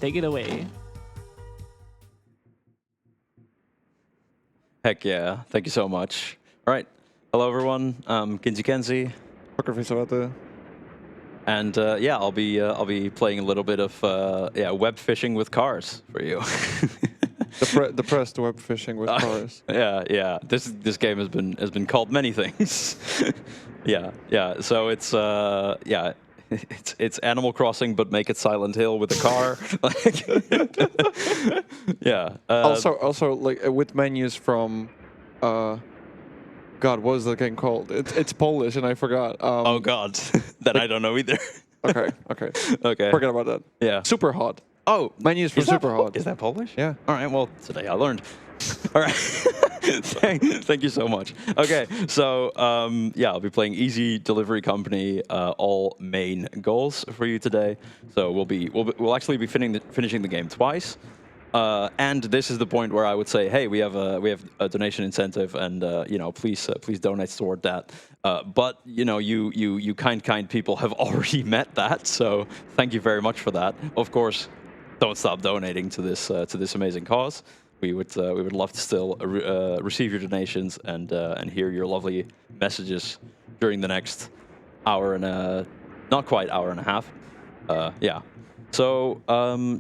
take it away. Heck yeah, thank you so much. All right, hello everyone, I'm KinzyKenzie. PokerFacowaty. And yeah, I'll be playing a little bit of web fishing with cars for you. Depressed web fishing with cars. Yeah. This game has been called many things. yeah. So it's it's Animal Crossing, but make it Silent Hill with a car. Yeah. Also, like with menus from, God, what is that game called? It's Polish, and I forgot. Oh God, that I don't know either. Okay. Forget about that. Yeah. Super hot. Oh, Menus from Super Hot. Is that Polish? Yeah. All right. Well, today I learned. All right. Thank you so much. Okay. So yeah, I'll be playing Easy Delivery Company, all main goals for you today. So we'll actually be finishing the game twice. And this is the point where I would say, hey, we have a donation incentive, and you know, please donate toward that. But you know, you kind people have already met that, so thank you very much for that. Of course, don't stop donating to this amazing cause. We would love to still receive your donations and hear your lovely messages during the next hour and not quite hour and a half. Yeah. So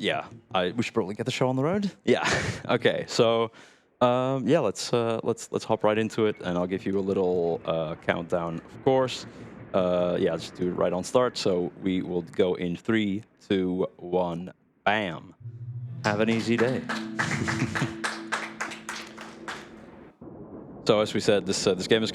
yeah, we should probably get the show on the road. Yeah. Okay. So yeah, let's hop right into it, and I'll give you a little countdown, of course. Yeah, just do it right on start. So we will go in 3, 2, 1, bam. Have an easy day. So as we said, this game has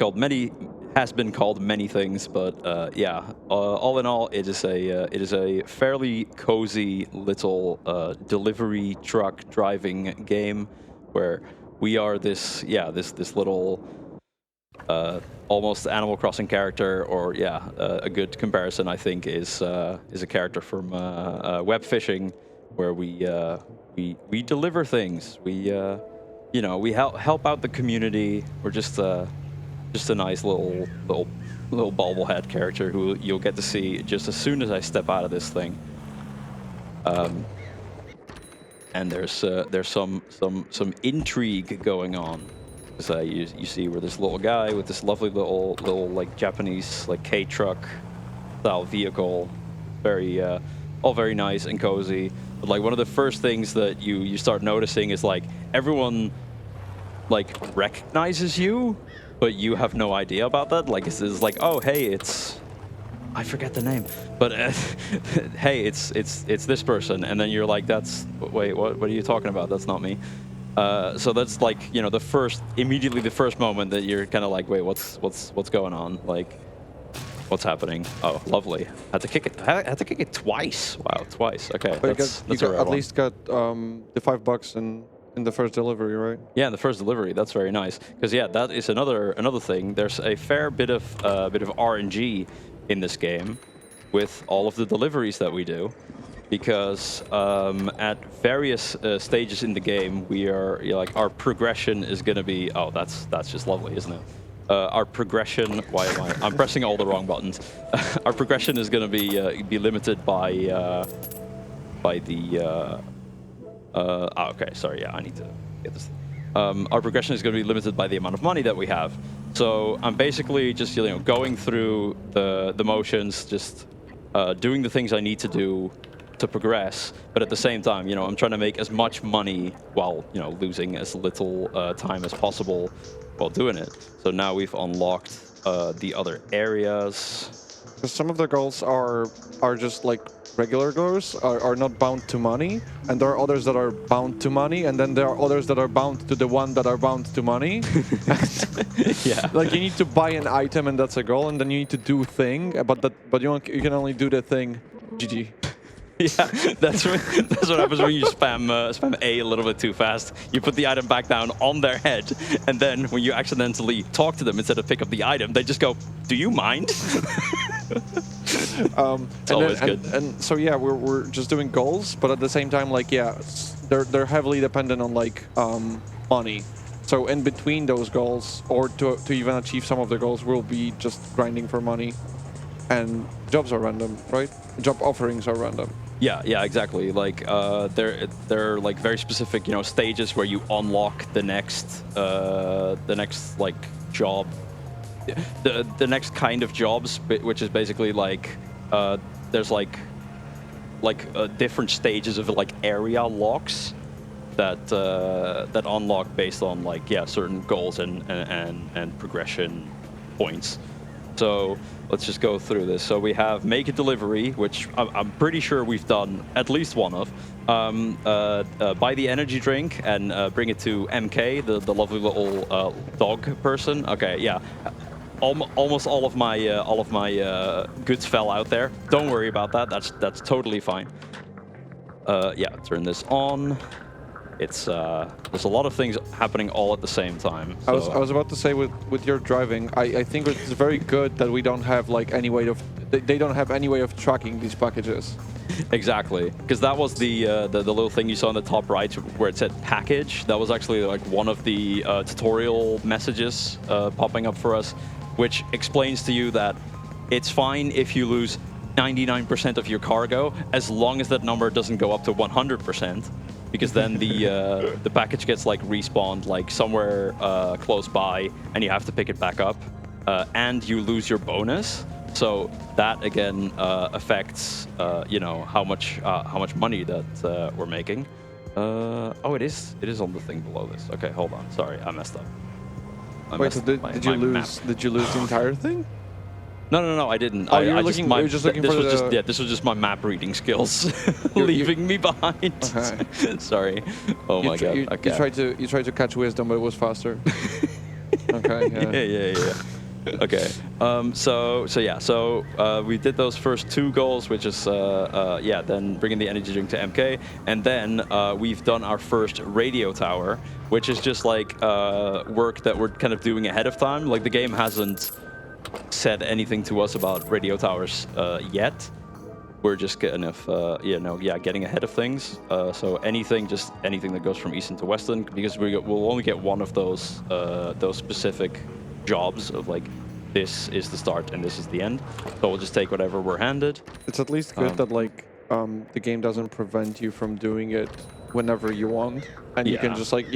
been called many things, but yeah, all in all, it is a fairly cozy little delivery truck driving game where we are this little almost Animal Crossing character, or yeah, a good comparison I think is a character from web fishing, where we deliver things. You know, we help out the community. We're just a nice little bobblehead character who you'll get to see just as soon as I step out of this thing. And there's some intrigue going on. So you see where this little guy with this lovely little like Japanese like K-truck style vehicle, all very nice and cozy. But like one of the first things that you start noticing is like everyone like recognizes you, but you have no idea about that. Like it's like, oh hey, I forget the name, but hey, it's this person, and then you're like, wait, what are you talking about? That's not me. So that's like, you know, immediately the first moment that you're kind of like, wait, what's going on? Like, what's happening? Oh, lovely. Had to kick it twice. Wow, twice. Okay, that's at least got the $5 in the first delivery, right? Yeah, in the first delivery. That's very nice. Because yeah, that is another thing. There's a fair bit of RNG in this game with all of the deliveries that we do, because at various stages in the game, our progression is going to be. Oh, that's just lovely, isn't it? Our progression. Why am I'm pressing all the wrong buttons? Our progression is going to be limited by the. Okay, sorry. Yeah, I need to get this. Our progression is going to be limited by the amount of money that we have. So I'm basically just going through the motions, just doing the things I need to do to progress, but at the same time, I'm trying to make as much money while losing as little time as possible while doing it. So now we've unlocked the other areas. Because some of the goals are just like regular goals, are not bound to money, and there are others that are bound to money, and then there are others that are bound to the one that are bound to money. Yeah. Like you need to buy an item, and that's a goal, and then you need to do thing, but you can only do the thing. GG. Yeah, that's what happens when you spam A a little bit too fast. You put the item back down on their head, and then when you accidentally talk to them instead of pick up the item, they just go, "Do you mind?" It's always good. And so yeah, we're just doing goals, but at the same time, like they're heavily dependent on like money. So in between those goals, or to even achieve some of the goals, we'll be just grinding for money. And jobs are random, right? Job offerings are random. Yeah, exactly. Like there are like very specific, stages where you unlock the next like job, the next kind of jobs, which is basically like there's like different stages of like area locks that unlock based on like certain goals and progression points. So let's just go through this. So we have make a delivery, which I'm pretty sure we've done at least one of. Buy the energy drink and bring it to MK, the lovely little dog person. Okay, yeah. Almost all of my goods fell out there. Don't worry about that. That's totally fine. Yeah, turn this on. It's there's a lot of things happening all at the same time. So. I was about to say with your driving, I think it's very good that we don't have like any way of they don't have any way of tracking these packages. Exactly, because that was the little thing you saw in the top right where it said package. That was actually like one of the tutorial messages popping up for us, which explains to you that it's fine if you lose 99% of your cargo as long as that number doesn't go up to 100%. Because then the package gets like respawned like somewhere close by, and you have to pick it back up, and you lose your bonus. So that again affects how much money that we're making. Oh, it is on the thing below this. Okay, hold on. Sorry, I messed up. Wait, so did you lose the entire thing? No, I didn't. Oh, you're just looking for the... This was just my map reading skills leaving me behind. Okay. Sorry. Oh my god. Okay. You tried to catch wisdom, but it was faster. Okay. Yeah. Okay. So we did those first two goals, which is then bringing the energy drink to MK, and then we've done our first radio tower, which is just like work that we're kind of doing ahead of time. Like the game hasn't said anything to us about radio towers yet. We're just kind of getting ahead of things. So anything that goes from Eastern to Western, because we'll only get one of those specific jobs of like this is the start and this is the end. So we'll just take whatever we're handed. It's at least good that like the game doesn't prevent you from doing it whenever you want, and you can just like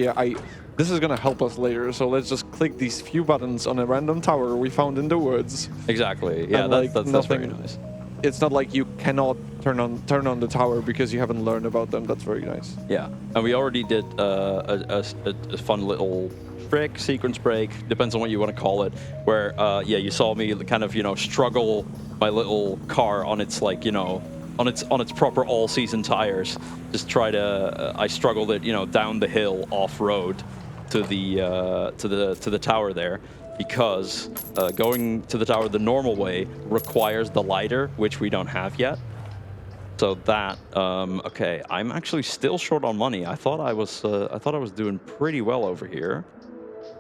this is gonna help us later, so let's just click these few buttons on a random tower we found in the woods. Exactly. Yeah, that's very nice. It's not like you cannot turn on the tower because you haven't learned about them. That's very nice. Yeah, and we already did a fun little trick, sequence break, depends on what you want to call it, where you saw me kind of struggle my little car on its like on its proper all-season tires. Just try to I struggled it down the hill off-road to the tower there, because going to the tower the normal way requires the lighter, which we don't have yet. So that okay, I'm actually still short on money. I thought I was doing pretty well over here.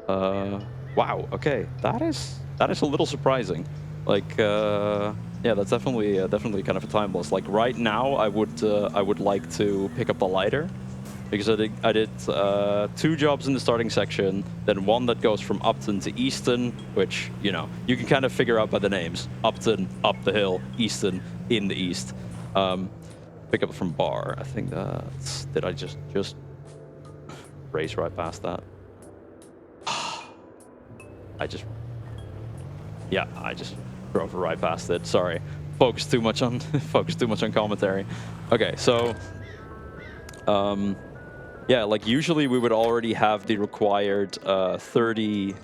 Wow. Okay, that is a little surprising. Like that's definitely kind of a time loss. Like right now, I would like to pick up the lighter, because I did 2 jobs in the starting section, then one that goes from Upton to Easton, which you can kind of figure out by the names. Upton, up the hill; Easton, in the east. Pick up from bar. I think that's... Did I just race right past that? I just drove right past it. Sorry, focus too much on commentary. Okay, so like usually we would already have the required $30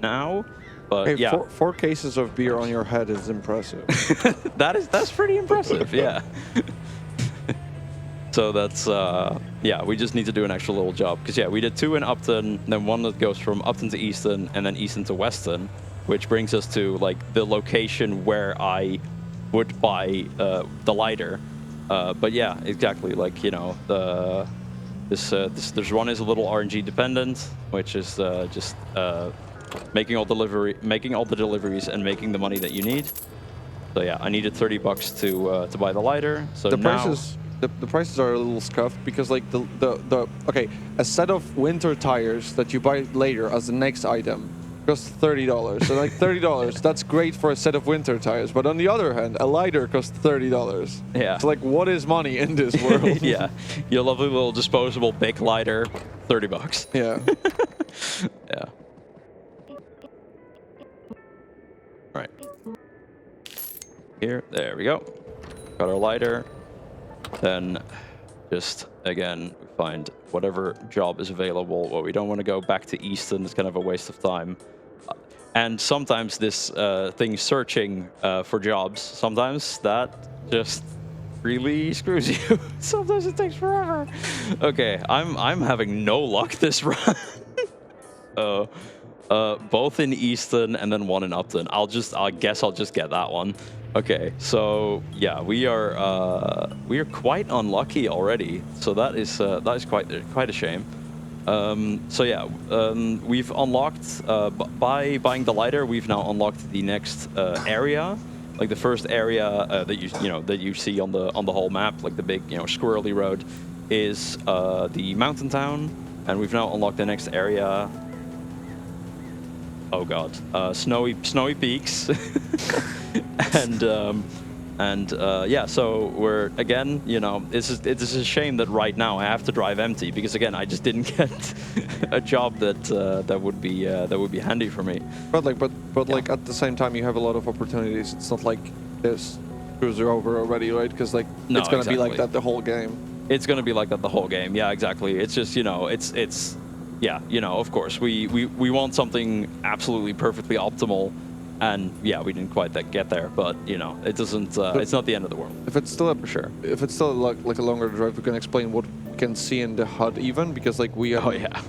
now, but hey, 4 cases of beer on your head is impressive. that's pretty impressive. Yeah. So that's we just need to do an extra little job, because we did 2 in Upton, then one that goes from Upton to Easton, and then Easton to Weston, which brings us to like the location where I would buy the lighter. But yeah, exactly. Like this one is a little RNG dependent, which is just making all the deliveries and making the money that you need. So yeah, I needed $30 to buy the lighter. So the prices are a little scuffed, because like a set of winter tires that you buy later as the next item costs $30. So like $30, that's great for a set of winter tires. But on the other hand, a lighter costs $30. Yeah. So like, what is money in this world? Yeah. Your lovely little disposable big lighter, $30. Yeah. Yeah. Right. Here, there we go. Got our lighter. Then just, again, we find whatever job is available. Well, we don't want to go back to Easton. It's kind of a waste of time. And sometimes this thing searching for jobs, sometimes that just really screws you. Sometimes it takes forever. Okay, I'm having no luck this run. Both in Easton and then one in Upton. I guess I'll just get that one. Okay, so yeah, we are quite unlucky already. So that is quite a shame. So yeah, we've unlocked by buying the lighter. We've now unlocked the next area, like the first area that you see on the whole map, like the big squirrely road, is the mountain town, and we've now unlocked the next area. Oh god, snowy peaks. and yeah, so we're again, it's a shame that right now I have to drive empty because again I just didn't get a job that would be handy for me. But like at the same time you have a lot of opportunities. It's not like this screws you over already, right? Because like No, it's gonna be like exactly. that the whole game. It's gonna be like that the whole game. Yeah, exactly. It's just it's yeah, of course we want something absolutely perfectly optimal. And yeah, we didn't quite get there, but it doesn't. It's not the end of the world. If it's still for sure. If it's still like a longer drive, we can explain what we can see in the HUD even because like we have. Oh yeah.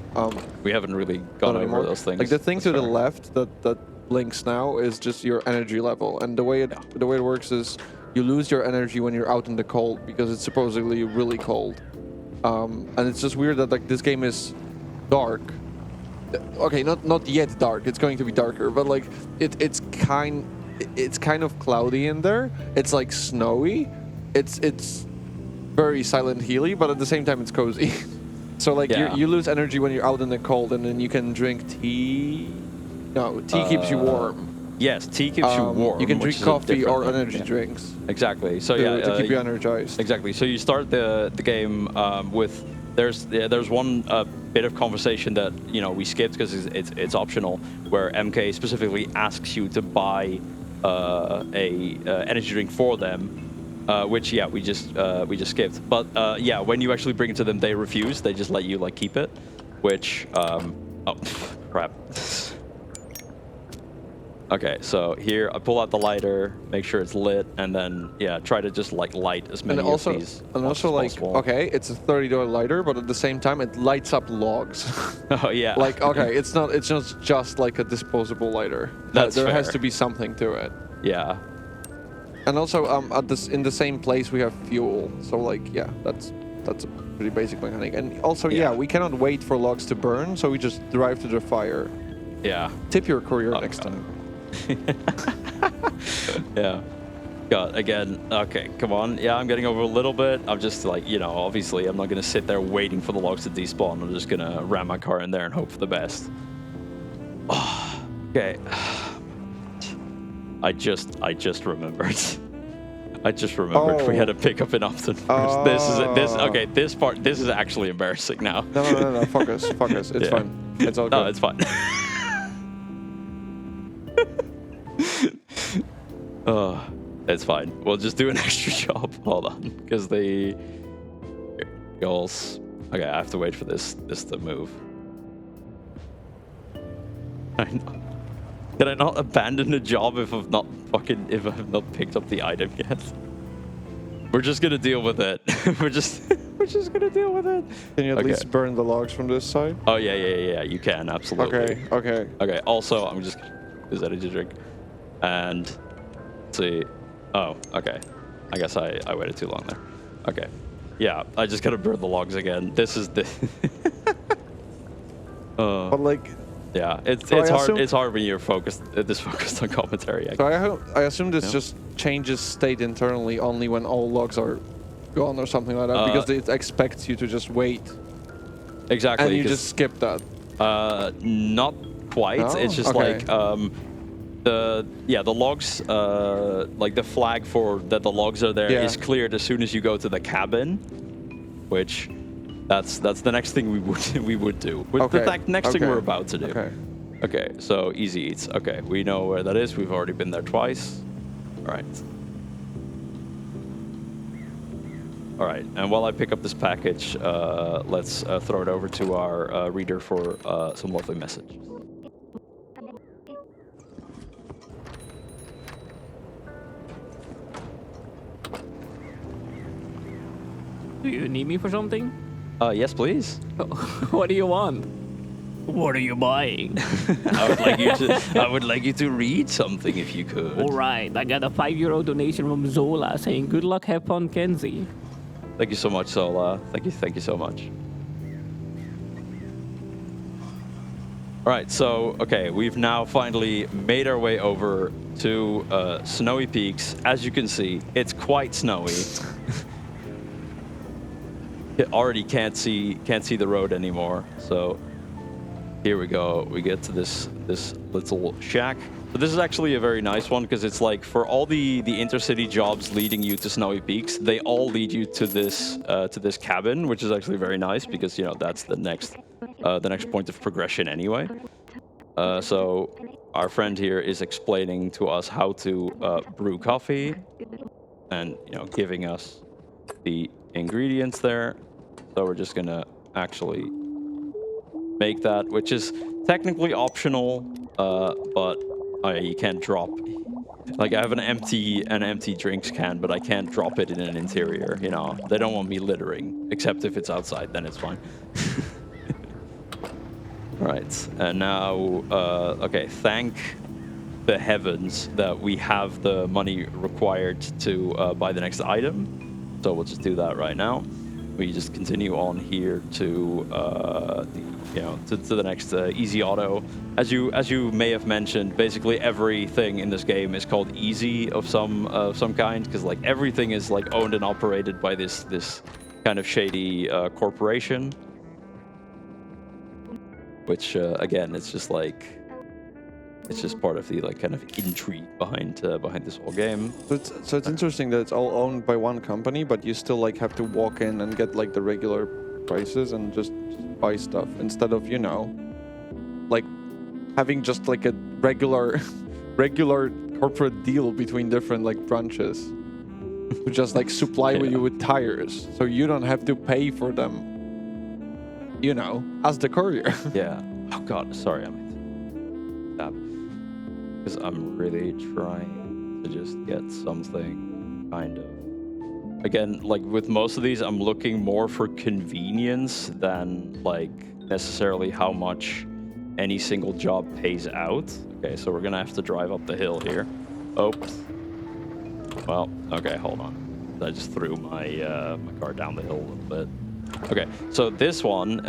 We haven't really gone over those things. Like the thing to the left that blinks now is just your energy level, and the way it works is you lose your energy when you're out in the cold because it's supposedly really cold. And it's just weird that like this game is dark. Okay, not yet dark. It's going to be darker, but like it's kind of cloudy in there. It's like snowy. It's very Silent Hill-y, but at the same time it's cozy. So like you lose energy when you're out in the cold, and then you can drink tea. No, tea keeps you warm. Yes, tea keeps you warm. You can drink coffee or energy drinks. Exactly. So to keep you energized. Exactly. So you start the game with there's one bit of conversation that we skipped because it's optional, where MK specifically asks you to buy a energy drink for them, which we just skipped. But yeah, when you actually bring it to them, they refuse. They just let you like keep it, which oh crap. Okay, so here I pull out the lighter, make sure it's lit, and then try to just like light as many of these. And also like possible. Okay, it's a $30 lighter, but at the same time it lights up logs. Oh yeah. Like okay, it's not just like a disposable lighter. That's there fair. has to be something to it. Yeah. And also in the same place we have fuel, so like that's a pretty basic mechanic. And also we cannot wait for logs to burn, so we just drive to the fire. Yeah. Tip your courier next time. Yeah. God, again, okay, come on. Yeah, I'm getting over a little bit. I'm just like, obviously I'm not going to sit there waiting for the logs to despawn. I'm just going to ram my car in there and hope for the best. Oh, okay. I just remembered. I just remembered we had a pickup in Upton first. This is actually embarrassing now. No, focus. It's fine. It's all good. No, it's fine. Oh, it's fine. We'll just do an extra job. Hold on, because the goals. Okay, I have to wait for this to move. Can I not abandon the job if I've not picked up the item yet? We're just gonna deal with it. we're just gonna deal with it. Can you at least burn the logs from this side? Oh yeah. You can absolutely. Okay. Also, I'm just this energy drink, and let's see. Oh, okay. I guess I waited too long there. Okay. Yeah, I just gotta burn the logs again. This is the. But like. Yeah, it's hard when you're focused on commentary. So I assume this just changes state internally only when all logs are gone or something like that, because it expects you to just wait. Exactly. And you just skip that. Not quite. No? It's just Okay. like the logs, like the flag for that the logs are there is cleared as soon as you go to the cabin, which that's the next thing we would do. The next thing we're about to do. Okay. Okay, so Easy Eats. Okay, we know where that is. We've already been there twice. All right. All right, and while I pick up this package, let's throw it over to our reader for some lovely message. Do you need me for something? Yes, please. What do you want? What are you buying? I would like you to read something if you could. All right, I got a €5 donation from Zola saying, "Good luck, have fun, Kenzie." Thank you so much, Zola. Thank you so much. All right, so okay, we've now finally made our way over to Snowy Peaks. As you can see, it's quite snowy. It already can't see the road anymore. So here we go. We get to this little shack. But this is actually a very nice one because it's like for all the intercity jobs leading you to Snowy Peaks, they all lead you to this cabin, which is actually very nice because that's the next point of progression anyway. So our friend here is explaining to us how to brew coffee, and giving us the ingredients there. So we're just gonna actually make that, which is technically optional, but you can't drop. Like I have an empty drinks can, but I can't drop it in an interior. They don't want me littering, except if it's outside, then it's fine. All right, and now, okay, thank the heavens that we have the money required to buy the next item. So we'll just do that right now. We just continue on here to the next easy auto. As you may have mentioned, basically everything in this game is called easy of some kind, because like everything is like owned and operated by this kind of shady corporation. Which again, it's just part of the like kind of intrigue behind this whole game. So it's interesting that it's all owned by one company, but you still like have to walk in and get like the regular prices and just buy stuff instead of like having just like a regular corporate deal between different like branches to just like supply you with tires, so you don't have to pay for them. As the courier. Yeah. Oh God, sorry, stop. Because I'm really trying to just get something kind of. Again, like with most of these, I'm looking more for convenience than like necessarily how much any single job pays out. Okay, so we're gonna have to drive up the hill here. Oops. Well, okay, hold on. I just threw my my car down the hill a little bit. Okay, so this one,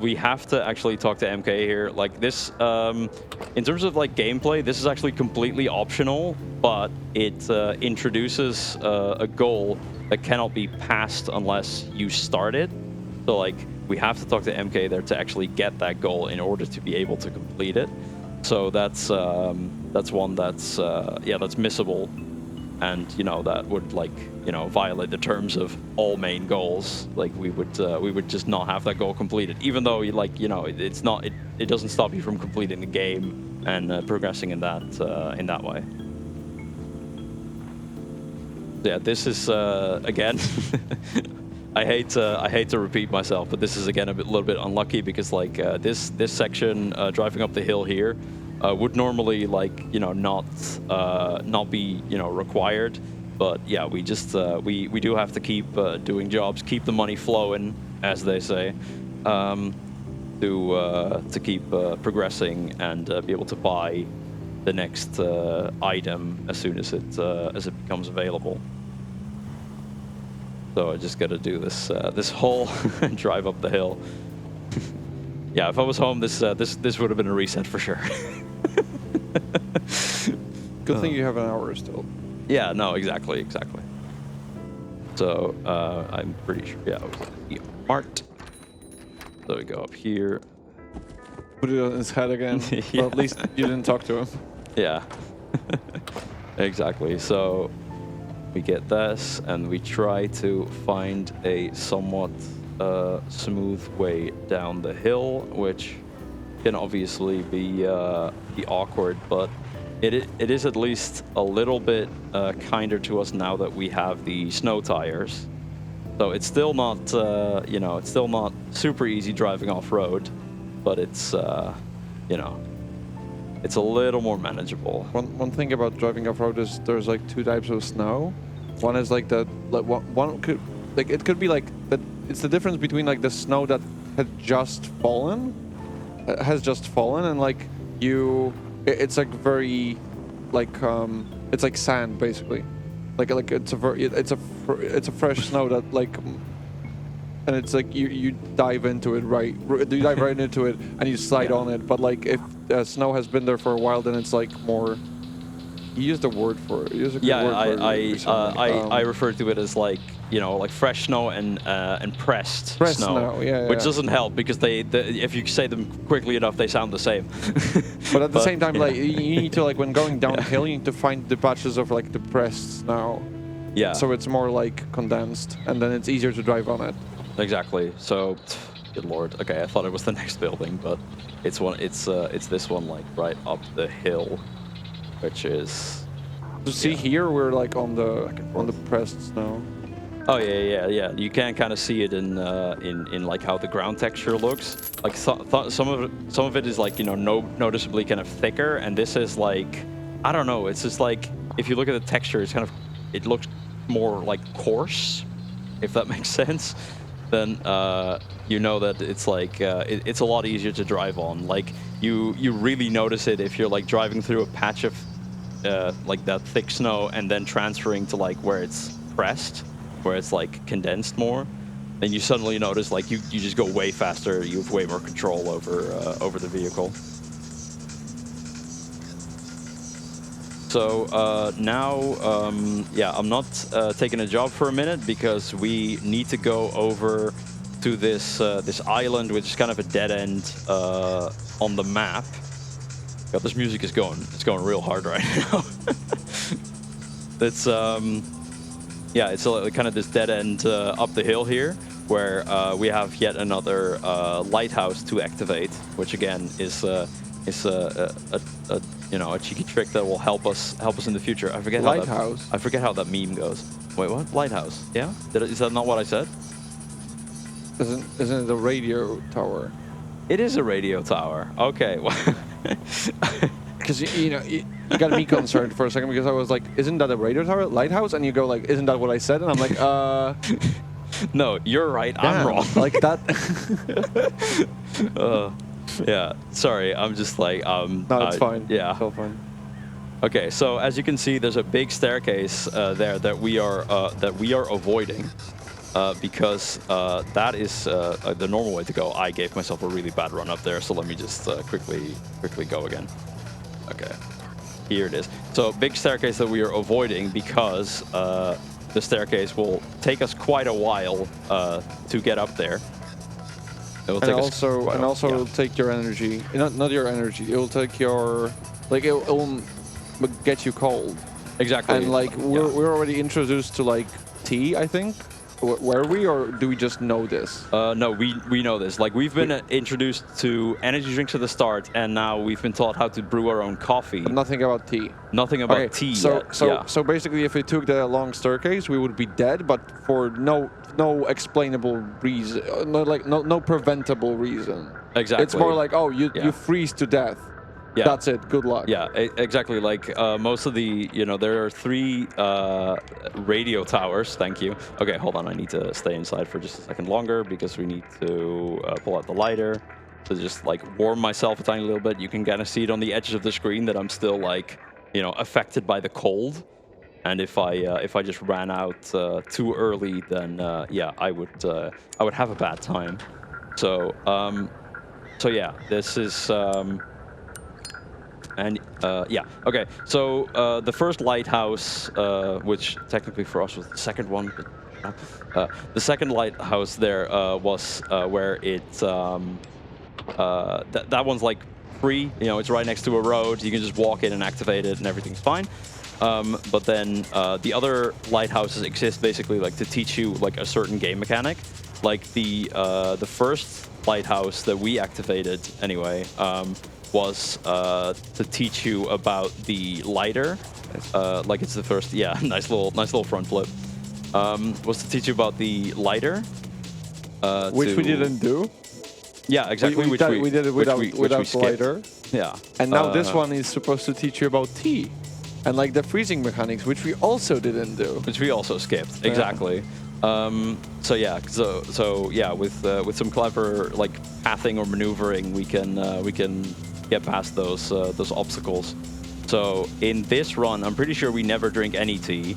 we have to actually talk to MK here. Like this, in terms of like gameplay, this is actually completely optional, but it introduces a goal that cannot be passed unless you start it. So like, we have to talk to MK there to actually get that goal in order to be able to complete it. So that's one that's missable. And that would like violate the terms of all main goals. Like we would just not have that goal completed, even though it's not it doesn't stop you from completing the game and progressing in that way. Yeah, this is again. I hate to repeat myself, but this is again a little bit unlucky because like this section driving up the hill here. Would normally not be required, but yeah, we just we do have to keep doing jobs, keep the money flowing, as they say, to keep progressing and be able to buy the next item as soon as it becomes available. So I just got to do this whole drive up the hill. Yeah, if I was home, this would have been a reset for sure. Good thing you have an hour still. Yeah, no, exactly. So I'm pretty sure, yeah, it was the Mart. So we go up here. put it on his head again. Yeah. Well, at least you didn't talk to him. Yeah. Exactly. So we get this, and we try to find a somewhat smooth way down the hill, which can obviously be awkward, but it is at least a little bit kinder to us now that we have the snow tires. So it's still not, you know, it's still not super easy driving off-road, but it's, you know, it's a little more manageable. One thing about driving off-road is there's like two types of snow. One is like the, like one could, like it could be like, that. It's the difference between like the snow that had just fallen, and like it's like very, like it's like sand basically, like it's a fresh snow that like, and it's like you dive into it you dive right into it and you slide on it. But like if snow has been there for a while, then it's like more. You used a word for it. You used a good word for it I refer to it as like, you know, like fresh snow and pressed snow, which doesn't help because if you say them quickly enough, they sound the same. But at the same time, like you need to, like when going downhill, you need to find the patches of like the pressed snow. Yeah. So it's more like condensed, and then it's easier to drive on it. Exactly. So, good lord. Okay, I thought it was the next building, but it's this one, like right up the hill, which is. To see here, we're like on the pressed snow. Oh yeah. You can kind of see it in like how the ground texture looks. Like some of it is like, you know, noticeably kind of thicker, and this is like, I don't know. It's just like if you look at the texture, it's kind of, it looks more like coarse, if that makes sense. Then you know that it's like it's a lot easier to drive on. Like you really notice it if you're like driving through a patch of like that thick snow and then transferring to like where it's pressed, where it's like condensed more, then you suddenly notice like you just go way faster. You have way more control over the vehicle. So now, yeah, I'm not taking a job for a minute because we need to go over to this this island, which is kind of a dead end on the map. God, this music is going, it's going real hard right now. It's yeah, it's kind of this dead end up the hill here, where we have yet another lighthouse to activate, which again is a you know, a cheeky trick that will help us in the future. I forget Lighthouse. I forget how that meme goes. Wait, what? Lighthouse? Yeah? Is that not what I said? Isn't it a radio tower? It is a radio tower. Okay. Because you know, you got me concerned for a second because I was like, isn't that a radio tower? Lighthouse? And you go like, isn't that what I said? And I'm like, no, you're right. damn, I'm wrong. Like that. Yeah, sorry. I'm just like, no, it's fine. Yeah. It's all fine. Okay, so as you can see, there's a big staircase there that we are avoiding because that is the normal way to go. I gave myself a really bad run up there, so let me just quickly go again. Okay, here it is. So big staircase that we are avoiding because the staircase will take us quite a while to get up there. And also it'll take your energy. Not your energy. It will take your, like it'll get you cold. Exactly. And like we're already introduced to like tea, I think. Were we, or do we just know this? No, we know this. Like we've been introduced to energy drinks at the start, and now we've been taught how to brew our own coffee. But nothing about tea. Nothing about tea yet. So basically, if we took the long staircase, we would be dead, but for no explainable reason, no preventable reason. Exactly. It's more like, oh, you freeze to death. Yeah. That's it. Good luck. Yeah, exactly. Like most of the, you know, there are 3 radio towers. Thank you. Okay, hold on. I need to stay inside for just a second longer because we need to pull out the lighter to just like warm myself a tiny little bit. You can kind of see it on the edges of the screen that I'm still like, you know, affected by the cold. And if I just ran out too early, then yeah, I would have a bad time. So so yeah, this is. And yeah, okay. So the first lighthouse, which technically for us was the second one, but the second lighthouse there was where it that one's like free. You know, it's right next to a road. You can just walk in and activate it, and everything's fine. But then the other lighthouses exist basically like to teach you like a certain game mechanic. Like the first lighthouse that we activated anyway was to teach you about the lighter. Like it's the first, yeah, nice little front flip. Was to teach you about the lighter. Which we didn't do. Yeah, exactly. We did it without the lighter. Yeah. And now this one is supposed to teach you about tea. And like the freezing mechanics, which we also didn't do. Which we also skipped, exactly. So yeah, so yeah, with some clever like pathing or maneuvering, we can get past those obstacles. So in this run, I'm pretty sure we never drink any tea.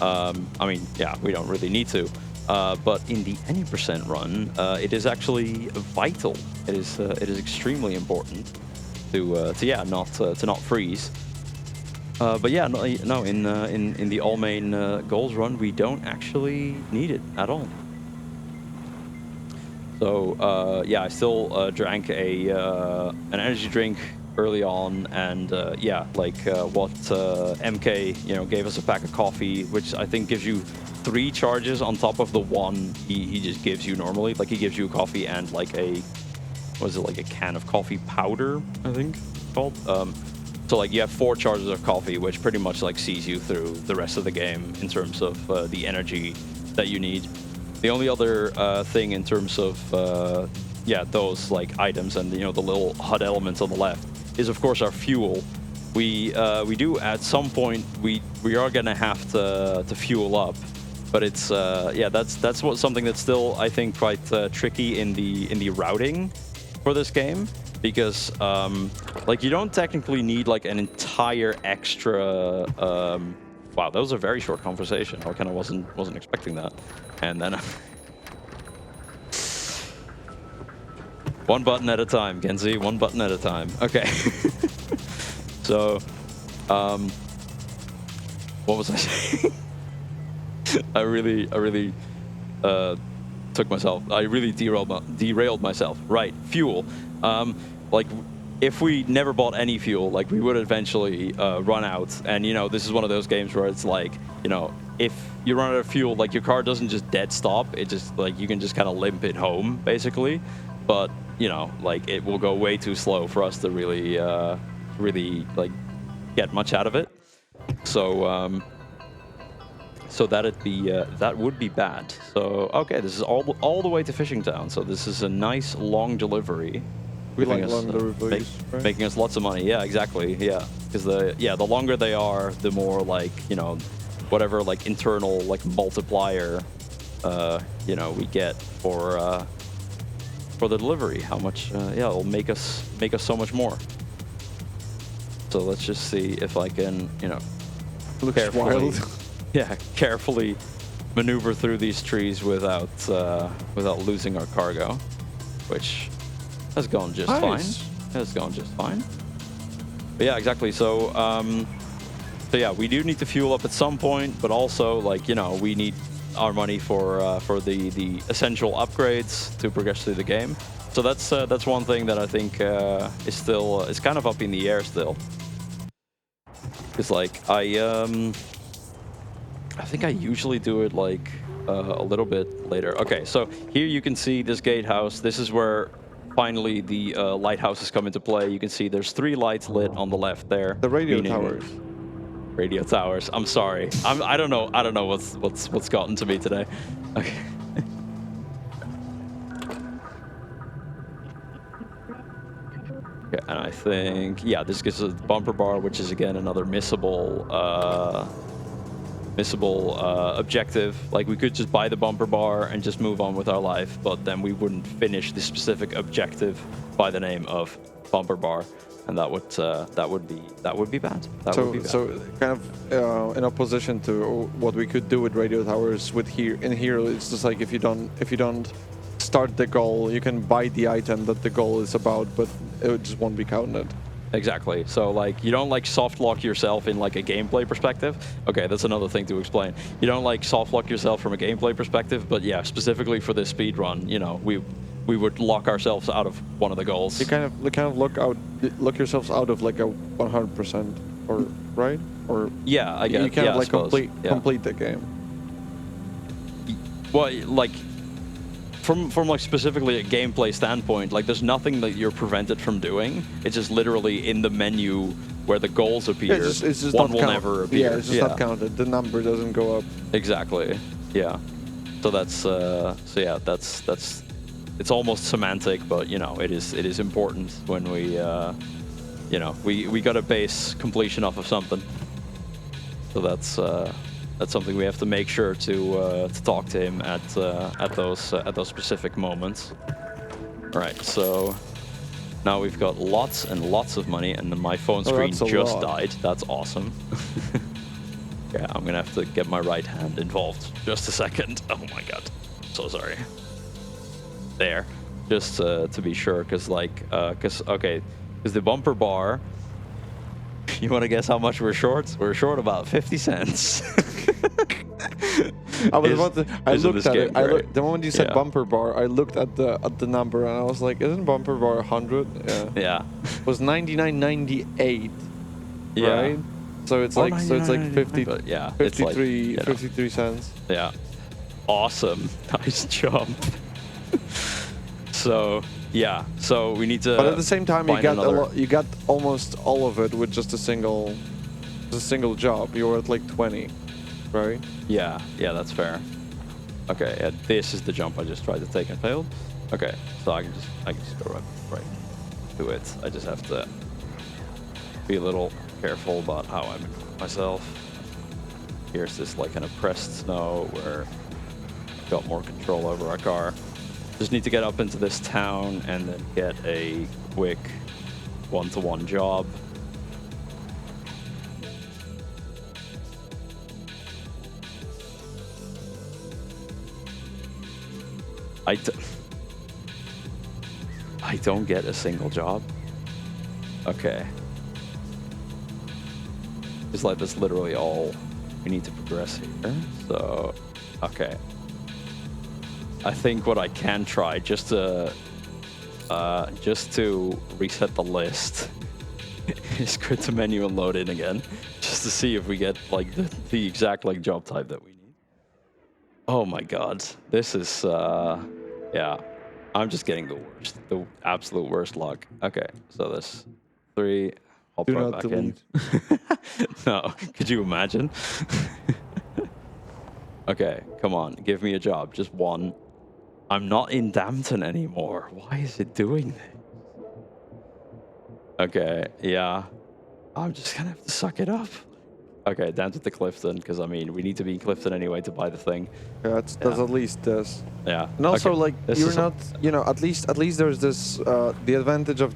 I mean, yeah, we don't really need to. But in the any % run, it is actually vital. It is extremely important to yeah not freeze. But yeah, no, in the all main goals run, we don't actually need it at all. So yeah, I still drank an energy drink early on, and yeah, like what MK gave us a pack of coffee, which I think gives you 3 charges on top of the 1 he just gives you normally. Like he gives you a coffee and like a like a can of coffee powder, I think it's called. So like you have 4 charges of coffee, which pretty much like sees you through the rest of the game in terms of the energy that you need. The only other thing in terms of yeah, those like items and the little HUD elements on the left is of course our fuel. We do at some point we are gonna have to fuel up, but it's yeah, that's something that's still I think quite tricky in the routing for this game. Because like you don't technically need like an entire extra. Wow, that was a very short conversation. I kind of wasn't expecting that. And then one button at a time, Kenzie. One button at a time. Okay. So, what was I saying? I really took myself. I really derailed myself. Right, fuel. Like, if we never bought any fuel, like, we would eventually run out. And, this is one of those games where it's like, if you run out of fuel, like, your car doesn't just dead stop. It just, like, you can just kind of limp it home, basically. But, like, it will go way too slow for us to really, like, get much out of it. So, so that would be bad. So, okay, this is all the way to Fishing Town. So this is a nice, long delivery. We like long deliveries, right? Making us lots of money. Yeah, exactly. Yeah, because the longer they are, the more like whatever like internal like multiplier we get for the delivery. How much? Yeah, it'll make us so much more. So let's just see if I can looks wild. Yeah, carefully maneuver through these trees without losing our cargo, which. That's going just fine. That's going just fine. But yeah, exactly. So, so yeah, we do need to fuel up at some point, but also like we need our money for the essential upgrades to progress through the game. So that's one thing that I think is kind of up in the air still. It's like I think I usually do it like a little bit later. Okay, so here you can see this gatehouse. This is where. Finally, the lighthouses come into play. You can see there's 3 lights lit on the left there. The radio towers. Radio towers. I'm sorry. I don't know. I don't know what's gotten to me today. Okay. Okay, and I think this gives us a bumper bar, which is again another missable objective. Like we could just buy the bumper bar and just move on with our life, but then we wouldn't finish the specific objective by the name of bumper bar, and that would be bad. So kind of in opposition to what we could do with radio towers with here, it's just like if you don't start the goal, you can buy the item that the goal is about, but it just won't be counted. Exactly. So like you don't like soft lock yourself in like a gameplay perspective. Okay, that's another thing to explain. You don't like soft lock yourself from a gameplay perspective, but yeah, specifically for this speed run, we would lock ourselves out of one of the goals. You kind of look yourselves out of like a 100%, or right? Or yeah, I guess. You kind yeah, of like complete the game. Well, like from like specifically a gameplay standpoint, like there's nothing that you're prevented from doing. It's just literally in the menu where the goals appear. Yeah, it's just one not will never appear. Yeah, it's just not counted. The number doesn't go up. Exactly. Yeah. So that's so yeah, that's it's almost semantic, but you know, it is important when we you know, we got to base completion off of something. So that's something we have to make sure to talk to him at those specific moments. All right, so now we've got lots and lots of money, and then my phone screen just died. That's awesome. Yeah, I'm gonna have to get my right hand involved. Just a second. Oh my god, so sorry. There, just to be sure, because the bumper bar. You want to guess how much we're short? We're short about 50 cents. I was about to. I looked at it. Right? The moment you said bumper bar, I looked at the number and I was like, "Isn't bumper bar 100?" Yeah. Yeah. It was 99.98. Yeah. Right. So it's like 50. But yeah. 53. It's like, 53 cents. Yeah. Awesome. Nice jump. So yeah. So we need to. But at the same time, you got almost all of it with just a single job. You were at like 20, right? Yeah. Yeah. That's fair. Okay. Yeah, this is the jump I just tried to take and failed. Okay. So I can just go right to it. I just have to be a little careful about how I'm myself. Here's this like kind of pressed snow where I've got more control over our car. Just need to get up into this town and then get a quick one-to-one job. I don't get a single job. Okay. Just like that's literally all we need to progress here. So, okay. I think what I can try just to reset the list is go to menu and load in again, just to see if we get like the exact like job type that we need. Oh my god, this is yeah. I'm just getting the absolute worst luck. Okay, so this 3. I'll put it back in. No, could you imagine? Okay, come on, give me a job, just one. I'm not in Dampton anymore. Why is it doing this? Okay, yeah. I'm just gonna have to suck it up. Okay, down to Clifton, because I mean, we need to be in Clifton anyway to buy the thing. Yeah, that's at least this. Yeah. And also, okay. like, you're not, you know, at least there's this, the advantage of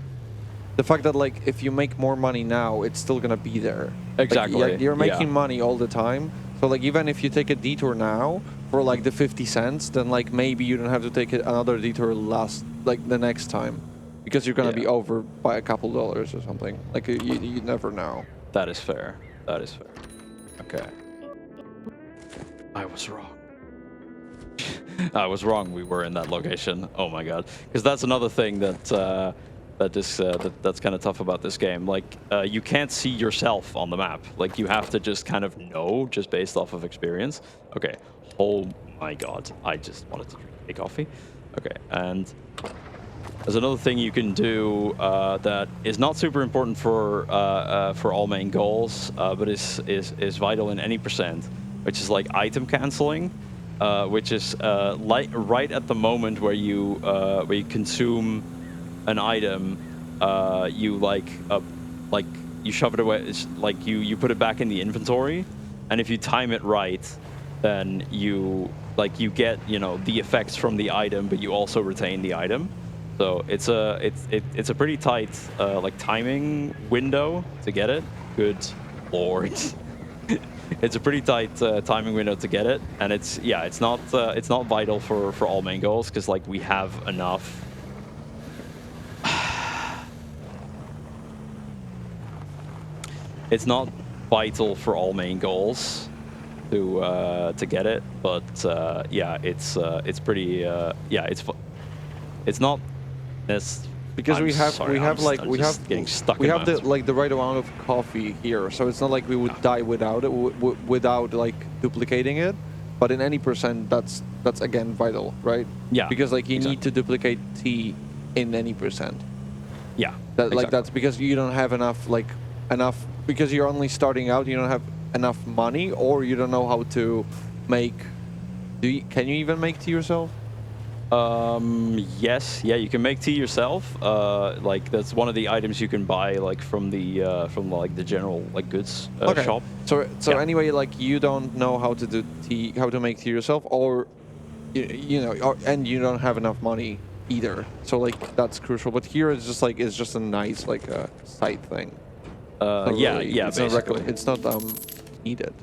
the fact that, like, if you make more money now, it's still gonna be there. Exactly. Like, you're making money all the time. So, like, even if you take a detour now for, like, the 50 cents, then, like, maybe you don't have to take another detour the next time. Because you're gonna be over by a couple dollars or something. Like, you never know. That is fair. That is fair. Okay. I was wrong. I was wrong. We were in that location. Oh my god. Because that's another thing that that's kind of tough about this game. Like, you can't see yourself on the map. Like, you have to just kind of know, just based off of experience. Okay. Oh my god. I just wanted to drink a coffee. Okay. And there's another thing you can do that is not super important for all main goals, but is vital in any percent, which is like item canceling, which is right at the moment where you consume an item, you you shove it away. It's like you put it back in the inventory, and if you time it right, then you get the effects from the item, but you also retain the item. So it's a pretty tight like timing window to get it. Good lord, it's a pretty tight timing window to get it, and it's not vital for all main goals because like we have enough. It's not vital for all main goals to get it, but yeah, it's pretty it's. it's not. It's because we have getting stuck. We have the right amount of coffee here, so it's not like we would die without it, without like duplicating it. But in any percent, that's again vital, right? Yeah. Because like you exactly. need to duplicate tea in any percent. Yeah. Like that's because you don't have enough because you're only starting out. You don't have enough money, or you don't know how to make. Can you even make tea yourself? Yes, yeah, you can make tea yourself. Like that's one of the items you can buy, like from the general like goods shop. So anyway, like you don't know how to do tea, how to make tea yourself, or and you don't have enough money either. So like that's crucial. But here it's just a nice like side thing. Basically. It's not needed.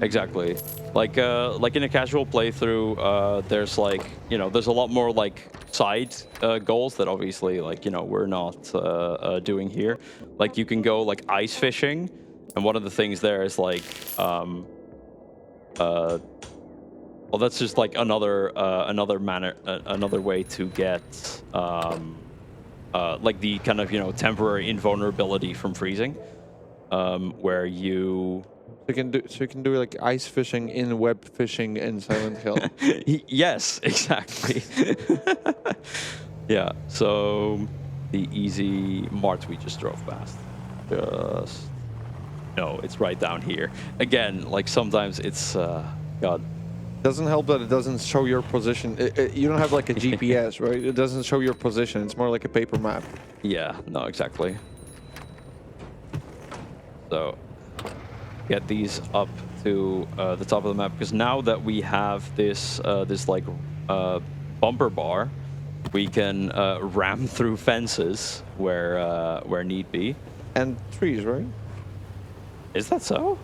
Exactly. Like in a casual playthrough, there's like there's a lot more like side goals that obviously like we're not doing here. Like you can go like ice fishing, and one of the things there is like well, that's just like another way to get like the kind of temporary invulnerability from freezing, where you. So you can do like ice fishing in web fishing in Silent Hill. Yes, exactly. Yeah. So the easy mart we just drove past. No, it's right down here. Again, like sometimes it's God. Doesn't help that it doesn't show your position. You don't have like a GPS, right? It doesn't show your position. It's more like a paper map. Yeah. No, exactly. So. Get these up to the top of the map, because now that we have this like bumper bar, we can ram through fences where need be. And trees, right? Is that so?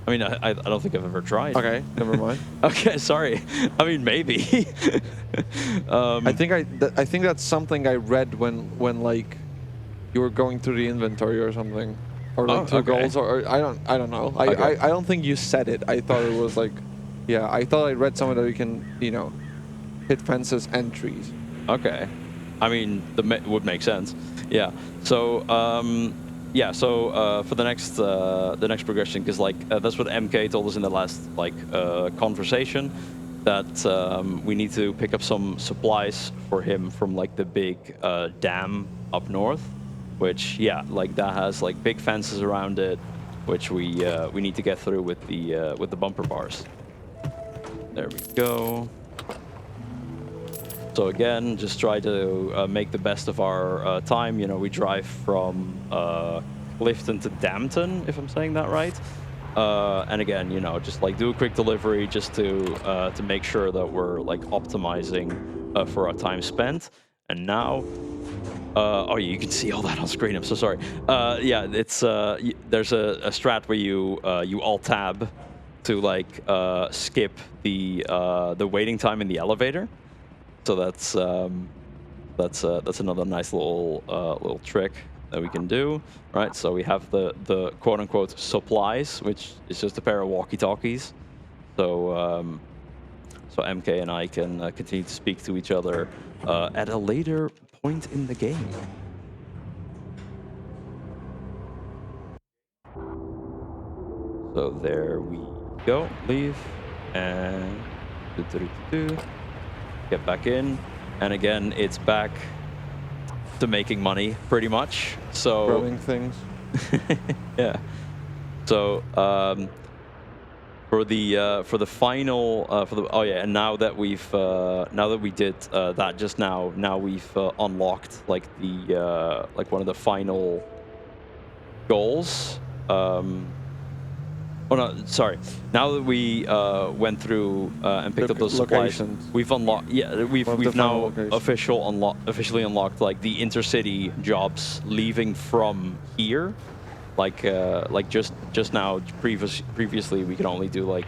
I mean, I don't think I've ever tried. Okay, never mind. Okay, sorry. I mean, maybe. I think that's something I read when like you were going through the inventory or something. Or like two goals, or I don't know. I don't think you said it. I thought it was like, yeah. I thought I read somewhere that you can hit fences and trees. Okay, I mean would make sense. Yeah. So for the next progression, because like that's what MK told us in the last like conversation, that we need to pick up some supplies for him from like the big dam up north. Which, yeah, like that has like big fences around it, which we need to get through with the bumper bars. There we go. So again, just try to make the best of our time. We drive from Clifton to Dampton, if I'm saying that right. And again, just like do a quick delivery just to make sure that we're like optimizing for our time spent. And now. Oh, you can see all that on screen. I'm so sorry. Yeah, it's there's a strat where you alt-tab to like skip the waiting time in the elevator. So that's another nice little trick that we can do. Right. So we have the quote-unquote supplies, which is just a pair of walkie-talkies. So so MK and I can continue to speak to each other at a later point in the game. So there we go. Leave and get back in, and again it's back to making money pretty much. So growing things. Yeah. So for the final and now that we did that just now we've unlocked like the like one of the final goals. Oh no, sorry. Now that we went through and picked up those supplies, we've unlocked. Yeah, we've now officially unlocked like the intercity jobs leaving from here. Like just now, previously we could only do like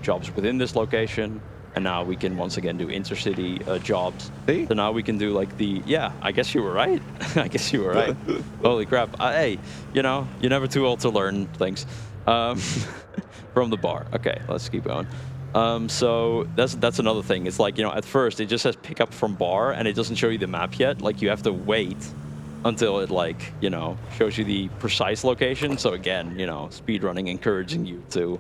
jobs within this location, and now we can once again do intercity jobs. See? So now we can do like the I guess you were right. I guess you were right. Holy crap! Hey, you're never too old to learn things. From the bar. Okay, let's keep going. So that's another thing. It's like, you know, at first it just says pick up from bar and it doesn't show you the map yet. Like you have to wait until it, like, you know, shows you the precise location. So again, you know, speedrunning encouraging you to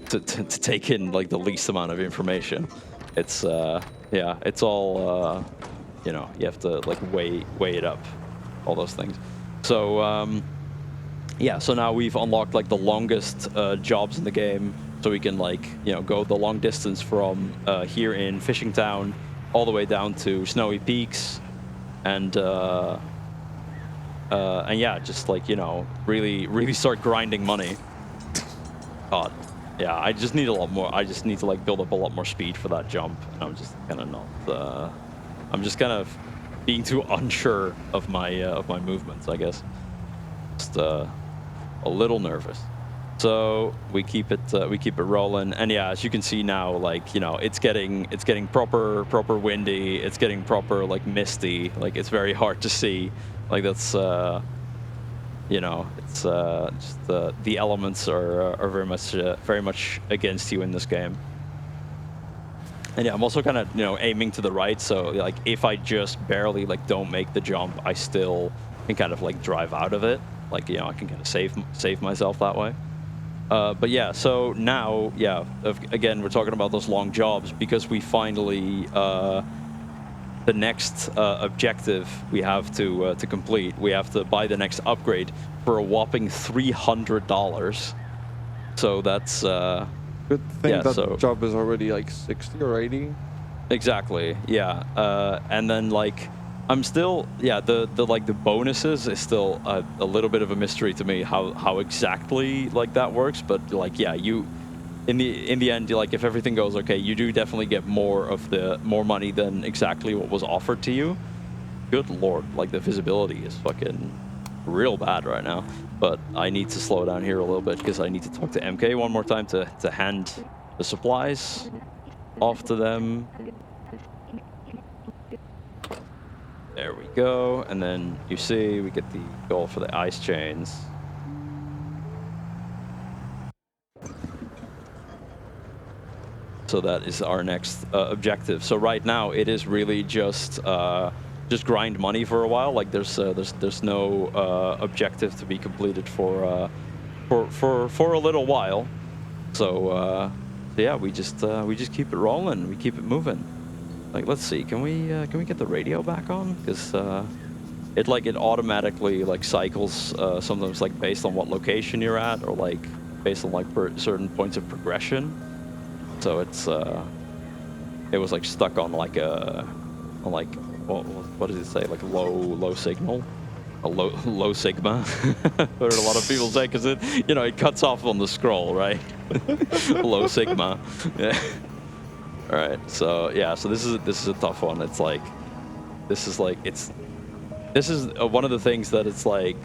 take in like the least amount of information. It's yeah, it's all you know, you have to like weigh it up, all those things. So yeah, so now we've unlocked like the longest jobs in the game, so we can, like, you know, go the long distance from here in Fishing Town all the way down to Snowy Peaks, and yeah, just, like, you know, really start grinding money. God, yeah, I just need a lot more. I just need to, like, build up a lot more speed for that jump, and I'm just kind of not. I'm just kind of being too unsure of my movements, I guess. Just a little nervous. So we keep it rolling, and yeah, as you can see now, like, you know, it's getting proper windy. It's getting proper, like, misty. Like, it's very hard to see. Like, that's you know, it's just the elements are very much against you in this game. And yeah, I'm also kind of, you know, aiming to the right, so, like, if I just barely, like, don't make the jump, I still can kind of, like, drive out of it. Like, you know, I can kind of save myself that way. But yeah, so now, yeah, again, we're talking about those long jobs because we finally, the next objective we have to complete, we have to buy the next upgrade for a whopping $300. So that's good thing yeah, that job is already like 60 or 80. Exactly, yeah. And then, like, I'm still, yeah, the bonuses is still a little bit of a mystery to me how exactly, like, that works. But, like, yeah, you in the end, like, if everything goes okay, you do definitely get more money than exactly what was offered to you. Good lord, like, the visibility is fucking real bad right now. But I need to slow down here a little bit because I need to talk to MK one more time to hand the supplies off to them. There we go, and then you see we get the goal for the ice chains. So that is our next objective. So right now it is really just grind money for a while. Like, there's no objective to be completed for a little while. So yeah, we just keep it rolling. We keep it moving. Like, let's see, can we get the radio back on? Because it automatically, like, cycles sometimes, like, based on what location you're at, or, like, based on, like, certain points of progression. So it's it was, like, stuck on, like, what does it say, like, low signal, a low sigma. Heard a lot of people say, because it, you know, it cuts off on the scroll, right? Low sigma. Yeah. All right, so yeah, so this is a tough one. It's like, this is one of the things that it's like,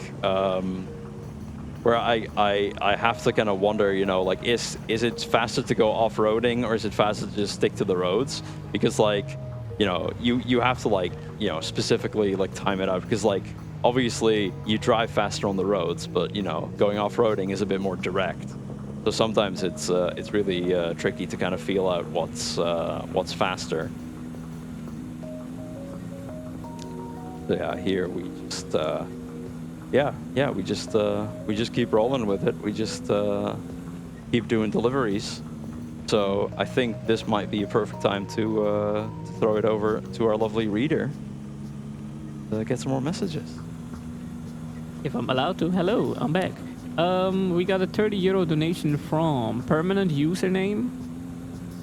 where I have to kind of wonder, you know, like, is it faster to go off-roading, or is it faster to just stick to the roads? Because, like, you know, you have to, like, you know, specifically, like, time it out, because, like, obviously you drive faster on the roads, but, you know, going off-roading is a bit more direct. So sometimes it's really tricky to kind of feel out what's faster. So yeah, here we just we just keep rolling with it. We just keep doing deliveries. So I think this might be a perfect time to throw it over to our lovely reader to get some more messages. If I'm allowed to. Hello, I'm back. We got a €30 donation from Permanent Username,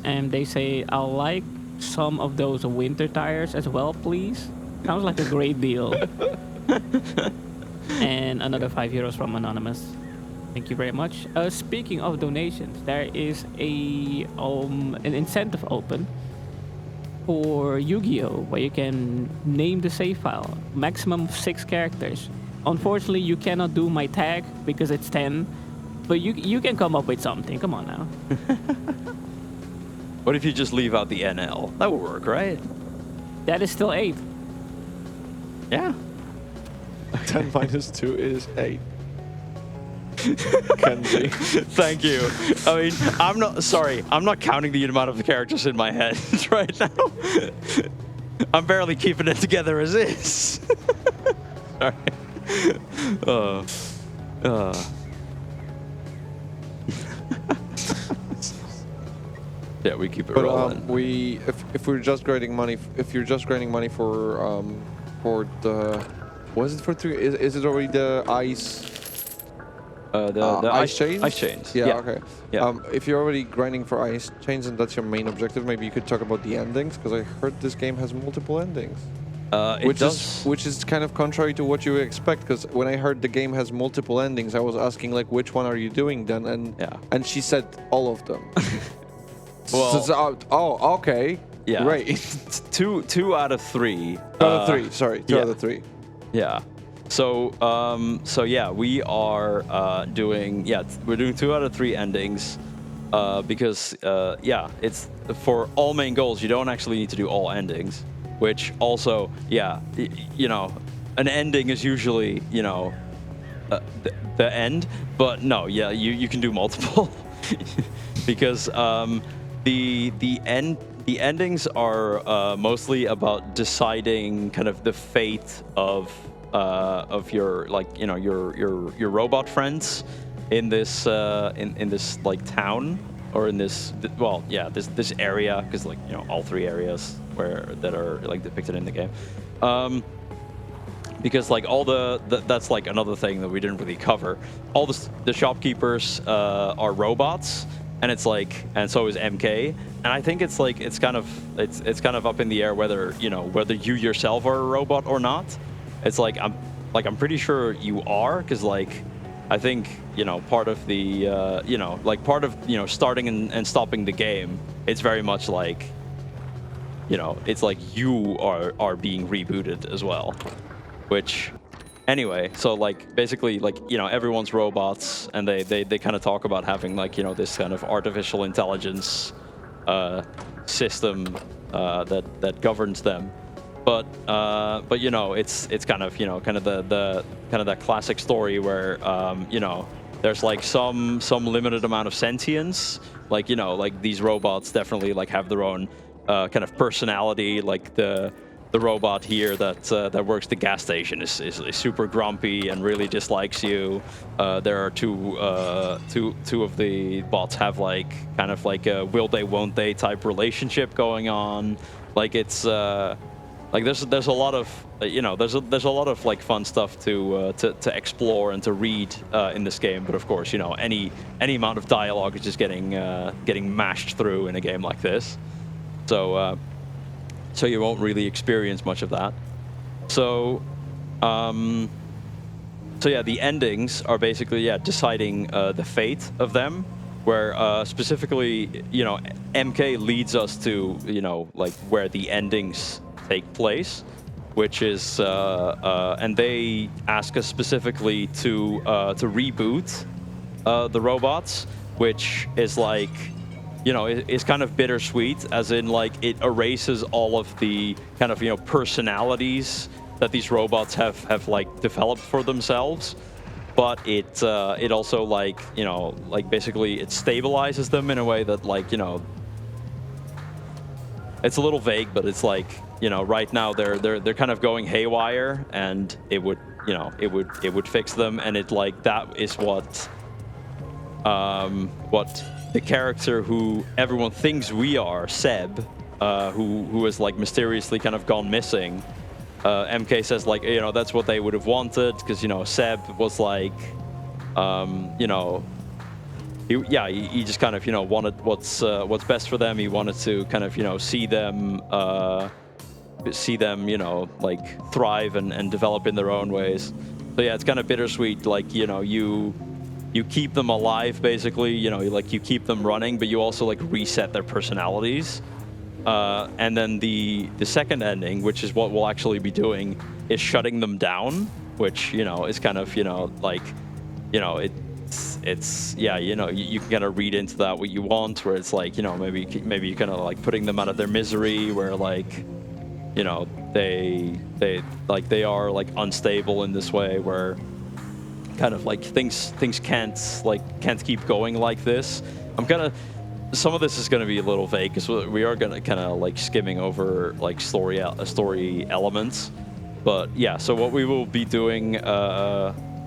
and they say, I'll like some of those winter tires as well, please. Sounds like a great deal. And another €5 from Anonymous. Thank you very much. Speaking of donations, there is an incentive open for Yu-Gi-Oh! Where you can name the save file, maximum of 6 characters. Unfortunately, you cannot do my tag because it's 10, but you can come up with something. Come on now. What if you just leave out the NL? That would work, right? That is still 8. Yeah. 10 minus 2 is 8. Kenzie. Thank you. I mean, I'm not counting the amount of the characters in my head right now. I'm barely keeping it together as is. Sorry. Yeah, we keep it rolling. If we're just grading money, if you're just grading money for the, was it for 3? Is it already the ice? The ice chains? Ice chains. Yeah, okay. Yeah. If you're already grinding for ice chains and that's your main objective, maybe you could talk about the endings, because I heard this game has multiple endings. Which is kind of contrary to what you expect, because when I heard the game has multiple endings, I was asking like, which one are you doing then? And she said all of them. Well, oh, okay. Yeah. Great. two out of 3. 2 out of 3. Sorry, 2 out of 3. Yeah. So yeah, we are doing we're doing 2 out of 3 endings, because it's for all main goals. You don't actually need to do all endings, which also you know, an ending is usually the end, but no, you can do multiple because the endings are mostly about deciding kind of the fate of your your robot friends in this like town, or in this this area, because like all 3 areas that are like depicted in the game, because like all that's like another thing that we didn't really cover. All the shopkeepers are robots, and it's like, and so is MK, and I think it's like it's kind of up in the air whether you yourself are a robot or not. It's like I'm pretty sure you are, because like I think part of the part of starting and stopping the game, it's very much like it's like you are being rebooted as well, which anyway, so like basically like everyone's robots, and they kind of talk about having like this kind of artificial intelligence system that governs them. But it's kind of kind of that classic story where there's like some limited amount of sentience, like like these robots definitely like have their own kind of personality. Like the robot here that works the gas station is super grumpy and really dislikes you. There are two of the bots have like kind of like a will they won't they type relationship going on. Like it's like there's a lot of there's a lot of like fun stuff to explore and to read in this game. But of course any amount of dialogue is just getting mashed through in a game like this. So you won't really experience much of that. So yeah, the endings are basically deciding the fate of them, where specifically MK leads us to like where the endings take place, which is and they ask us specifically to reboot the robots, which is like it's kind of bittersweet, as in like it erases all of the kind of personalities that these robots have like developed for themselves, but it also like like basically it stabilizes them in a way that like it's a little vague, but it's like right now they're kind of going haywire, and it would it would fix them, and it like that is what the character who everyone thinks we are, Seb, who has like mysteriously kind of gone missing. MK says like that's what they would have wanted, because Seb was like he just kind of wanted what's best for them. He wanted to kind of see them like thrive and develop in their own ways. So yeah, it's kind of bittersweet. Like you keep them alive, basically. You keep them running, but you also like reset their personalities. And then the second ending, which is what we'll actually be doing, is shutting them down, which is kind of like it's you can kind of read into that what you want, where it's like maybe you kind of like putting them out of their misery, where like they are like unstable in this way, where kind of like things can't keep going like this. Some of this is gonna be a little vague because we are gonna kind of like skimming over like story elements. But yeah, so what we will be doing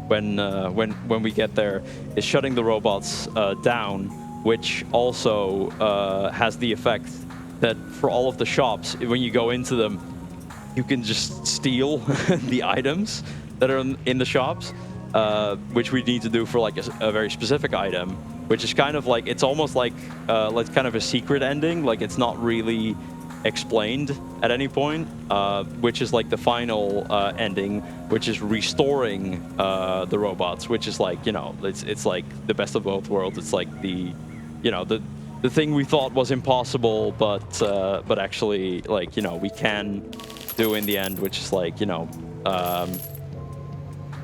when we get there is shutting the robots down, which also has the effect that for all of the shops, when you go into them, you can just steal the items that are in the shops, which we need to do for like a very specific item, which is kind of like, it's almost like kind of a secret ending, like it's not really explained at any point, which is like the final ending, which is restoring the robots, which is like, you know, it's like the best of both worlds. It's like the, you know, the thing we thought was impossible, but actually, like, you know, we can do in the end, which is like, you know,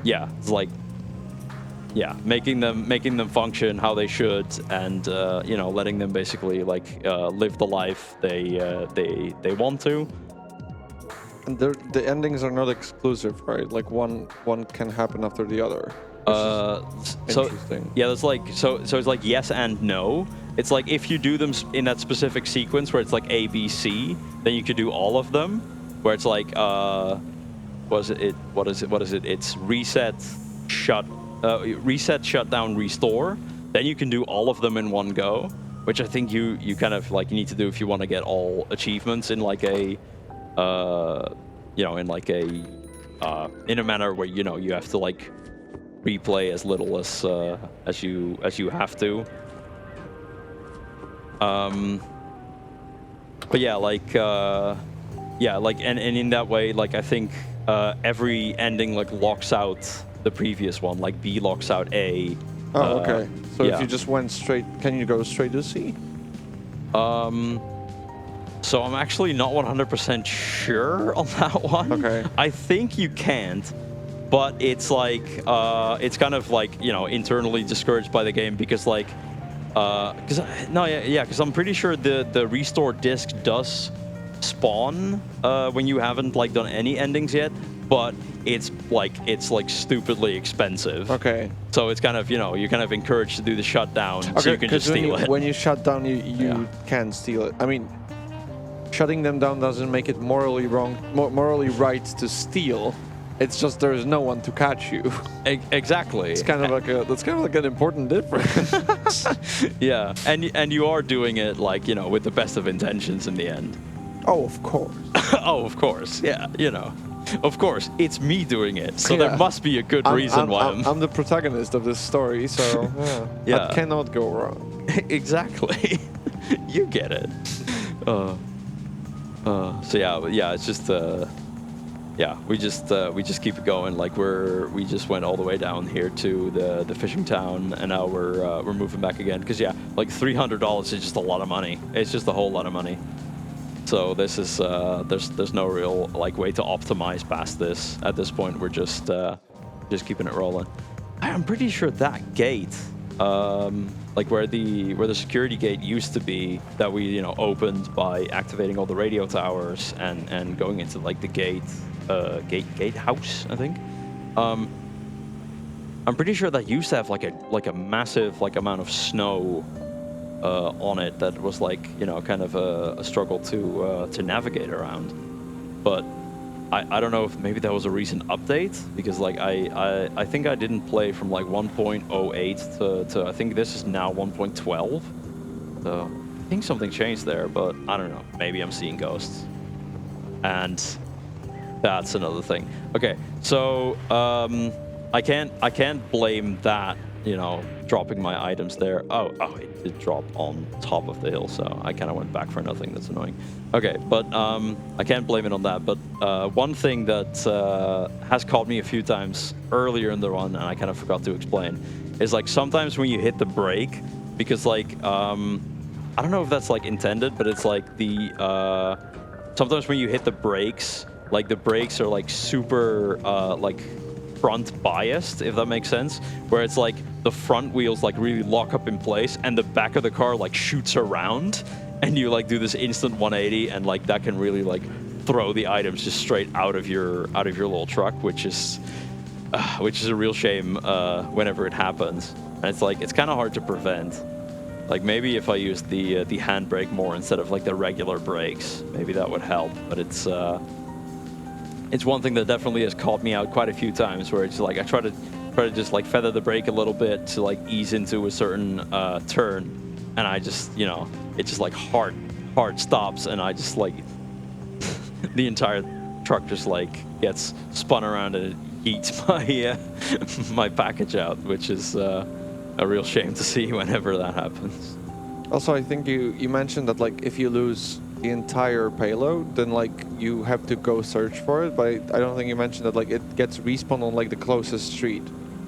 yeah, it's like, yeah, making them function how they should, and you know, letting them basically like live the life they want to. And the endings are not exclusive, right? Like one can happen after the other. So interesting. yeah, there's like so it's like yes and no. It's like if you do them in that specific sequence where it's like A, B, C, then you could do all of them. Where it's like what is it? It's reset, shutdown, restore. Then you can do all of them in one go, which I think you kind of like need to do if you want to get all achievements in like a you know, in like a in a manner where, you know, you have to like replay as little as you have to. But yeah, like yeah, like and in that way, like I think every ending like locks out the previous one, like B locks out A. Oh, okay. So yeah. if you just went straight, can you go straight to C? So I'm actually not 100% sure on that one. Okay. I think you can't, but it's like it's kind of like, you know, internally discouraged by the game because like because I'm pretty sure the restore disc does spawn when you haven't like done any endings yet, but it's like stupidly expensive. Okay. So it's kind of, you know, you're kind of encouraged to do the shutdown, so you can just steal it. When you shut down, you can steal it. I mean, shutting them down doesn't make it morally right to steal. It's just there's no one to catch you. Exactly. It's kind of like that's kind of like an important difference. Yeah, and you are doing it like, you know, with the best of intentions in the end. Oh, of course. Oh, of course. Yeah, you know. Of course, it's me doing it, so Yeah. there must be a good reason why I'm the protagonist of this story, so Yeah. that cannot go wrong. Exactly. You get it. So yeah, it's just yeah, we just keep it going. Like we just went all the way down here to the fishing town, and now we're moving back again. Cause yeah, like $300 is just a lot of money. It's just a whole lot of money. So this is there's no real like way to optimize past this at this point. We're just keeping it rolling. I'm pretty sure that gate, like where the security gate used to be, that we, you know, opened by activating all the radio towers and going into like the gatehouse, I think. I'm pretty sure that used to have like a massive like amount of snow on it that was like, you know, kind of a struggle to navigate around. But I don't know if maybe that was a recent update, because like I think I didn't play from like 1.08 to I think this is now 1.12. So I think something changed there, but I don't know. Maybe I'm seeing ghosts. And that's another thing. Okay, so I can't blame that, you know, dropping my items there. Oh, it did drop on top of the hill, so I kind of went back for nothing. That's annoying. Okay, but I can't blame it on that. But one thing that has caught me a few times earlier in the run, and I kind of forgot to explain, is like sometimes when you hit the brake, because like I don't know if that's like intended, but it's like the sometimes when you hit the brakes, like the brakes are like super like front biased, if that makes sense, where it's like the front wheels like really lock up in place and the back of the car like shoots around, and you like do this instant 180, and like that can really like throw the items just straight out of your little truck, which is which is a real shame whenever it happens. And it's like it's kind of hard to prevent. Like maybe if I used the handbrake more instead of like the regular brakes, maybe that would help. But it's one thing that definitely has caught me out quite a few times, where it's like I try to just like feather the brake a little bit to like ease into a certain turn, and I just it just like hard stops, and I just like the entire truck just like gets spun around and it eats my my package out, which is a real shame to see whenever that happens. Also, I think you mentioned that like if you lose the entire payload, then like you have to go search for it. But I don't think you mentioned that like it gets respawned on like the closest street.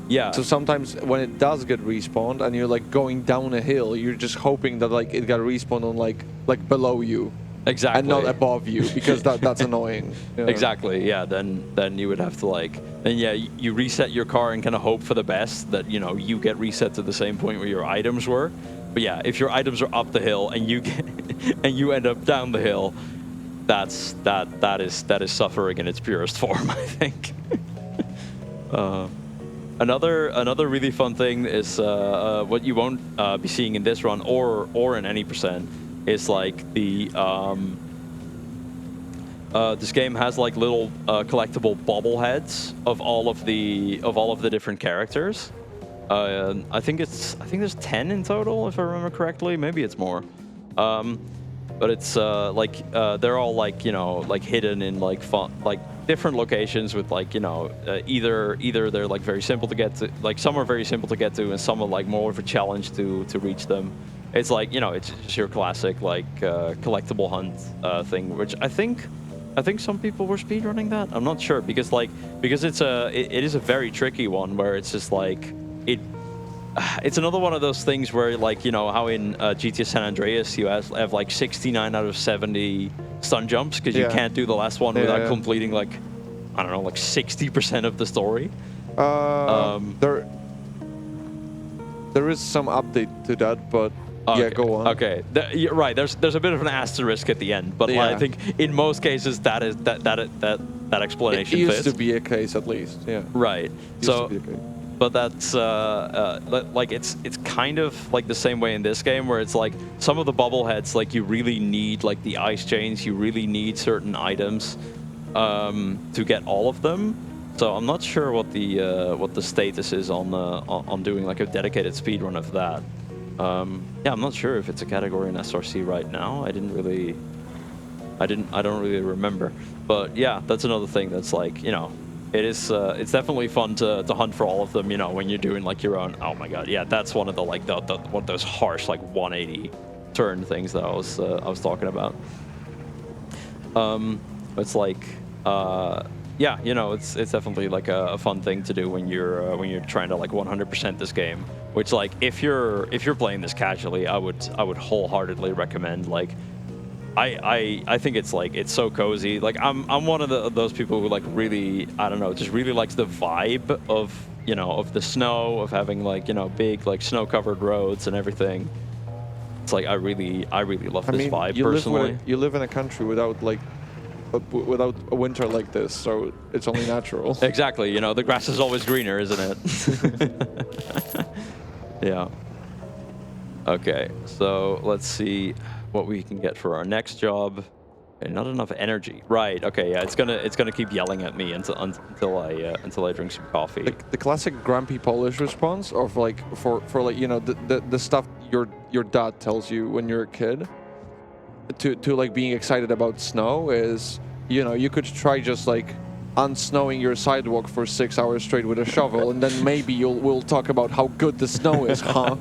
Yeah. So sometimes when it does get respawned and you're like going down a hill, you're just hoping that like it got respawned on like below you. Exactly. And not above you, because that's annoying. You know? Exactly. Yeah. Then you would have to like you reset your car and kind of hope for the best that you get reset to the same point where your items were. But yeah, if your items are up the hill and you end up down the hill, that is suffering in its purest form, I think. Another really fun thing is what you won't be seeing in this run or in any percent is like this game has like little collectible bobbleheads of all of the different characters. I think there's 10 in total, if I remember correctly. Maybe it's more. But it's like they're all like like hidden in like fun, like different locations with like either they're like very simple to get to, like some are very simple to get to, and some are like more of a challenge to reach them. It's like it's just your classic like collectible hunt thing, which I think some people were speedrunning that. I'm not sure because it is a very tricky one where it's just like it's another one of those things where like how in GTA San Andreas you have like 69 out of 70 stun jumps because you can't do the last one without completing like I don't know like 60% of the story. There is some update to that, but okay. Yeah, go on. Okay, you're right. There's a bit of an asterisk at the end, but I think in most cases that explanation it used fits. to be a case at least. Yeah. Right. Used to be a case. But that's like it's kind of like the same way in this game where it's like some of the bobbleheads like you really need like the ice chains, you really need certain items to get all of them. So I'm not sure what the status is on doing like a dedicated speedrun of that. Yeah, I'm not sure if it's a category in SRC right now. I don't really remember. But yeah, that's another thing that's like it's definitely fun to hunt for all of them, when you're doing like your own. Oh my god, yeah, that's one of the like one of those harsh like 180 turn things that I was talking about. It's like yeah, it's definitely like a fun thing to do when you're trying to like 100% this game. Which like if you're playing this casually, I would wholeheartedly recommend like. I think it's like it's so cozy. Like I'm one of those people who like really I don't know just really likes the vibe of of the snow, of having like big like snow covered roads and everything. It's like I really love this vibe personally. You live in a country without a winter like this, so it's only natural. Exactly. The grass is always greener, isn't it? Yeah. Okay. So let's see what we can get for our next job. Okay, not enough energy. Right. Okay. Yeah. It's gonna keep yelling at me until I drink some coffee. The classic grumpy Polish response of like for like the stuff your dad tells you when you're a kid to like being excited about snow is you could try just like unsnowing your sidewalk for 6 hours straight with a shovel, and then maybe we'll talk about how good the snow is, huh?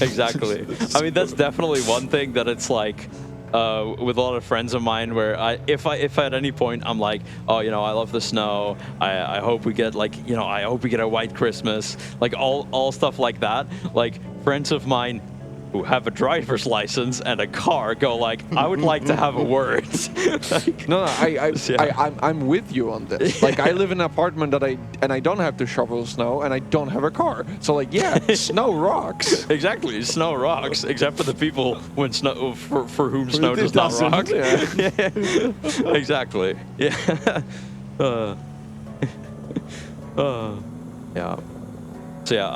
Exactly. I mean, that's definitely one thing that it's like with a lot of friends of mine where if at any point I'm like, oh, I love the snow. I hope we get like, I hope we get a white Christmas, like all stuff like that. Like friends of mine who have a driver's license and a car go like, I would like to have a word. Like, no, I'm with you on this. Like I live in an apartment and I don't have to shovel snow and I don't have a car. So like, yeah, snow rocks. Exactly, snow rocks, except for the people when snow for whom snow does not rock. Yeah. Exactly. Yeah. Yeah. So yeah,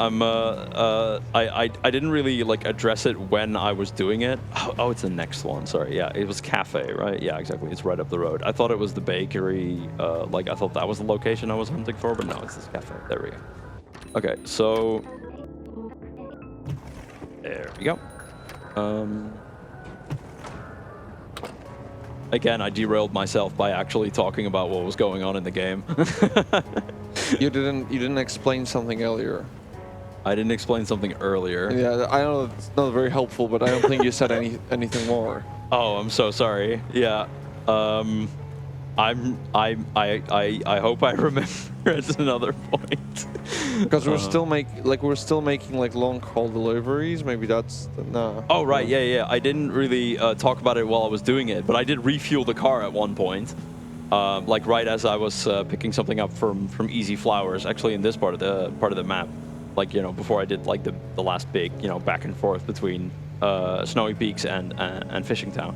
I didn't really like address it when I was doing it. Oh, it's the next one. Sorry. Yeah, it was cafe, right? Yeah, exactly. It's right up the road. I thought it was the bakery. Like I thought that was the location I was hunting for, but no, it's this cafe. There we go. Okay, so there we go. Again, I derailed myself by actually talking about what was going on in the game. You didn't explain something earlier. I didn't explain something earlier. Yeah, I know it's not very helpful, but I don't think you said anything more. Oh, I'm so sorry. Yeah. I hope I remember at another point. Because we're still making like long haul deliveries. Maybe that's no. Oh right, yeah. I didn't really talk about it while I was doing it, but I did refuel the car at one point. Like right as I was picking something up from Easy Flowers, actually in this part of the map. Like, you know, before I did like the last big, you know, back and forth between Snowy Peaks and Fishing Town.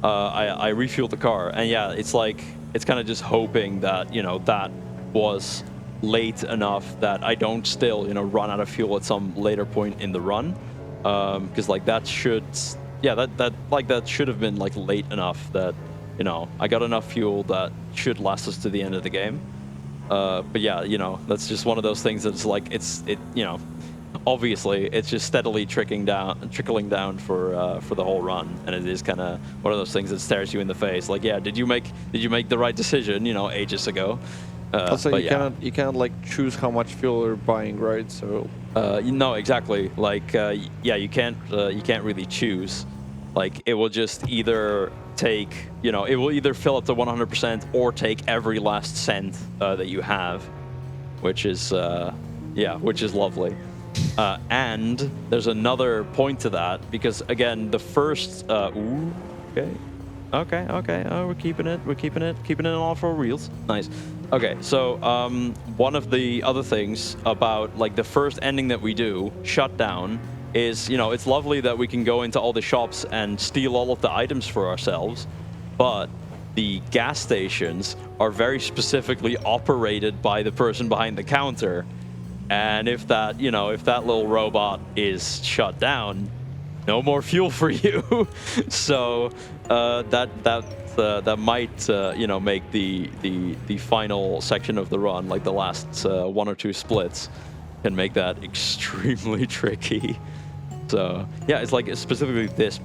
I refueled the car, and yeah, it's like it's kind of just hoping that, you know, that was late enough that I don't still, you know, run out of fuel at some later point in the run, because like that should, yeah, that should have been like late enough that, you know, I got enough fuel that should last us to the end of the game. But yeah, you know, that's just one of those things that's like you know, obviously it's just steadily trickling down for the whole run, and it is kind of one of those things that stares you in the face. Like, yeah, did you make the right decision, you know, ages ago? Also, you cannot like choose how much fuel you're buying, right? So no, exactly. Like, yeah, you can't really choose. Like, it will just either take, you know, it will either fill up to 100% or take every last cent that you have, which is, yeah, which is lovely. And there's another point to that, because again, the first, ooh, okay, we're keeping it all for reals. Nice. Okay, so one of the other things about like the first ending that we do, Shutdown, is, you know, it's lovely that we can go into all the shops and steal all of the items for ourselves, but the gas stations are very specifically operated by the person behind the counter. And if that, you know, if that little robot is shut down, no more fuel for you. So that might, you know, make the final section of the run, like the last one or two splits, can make that extremely tricky. So yeah, it's like specifically this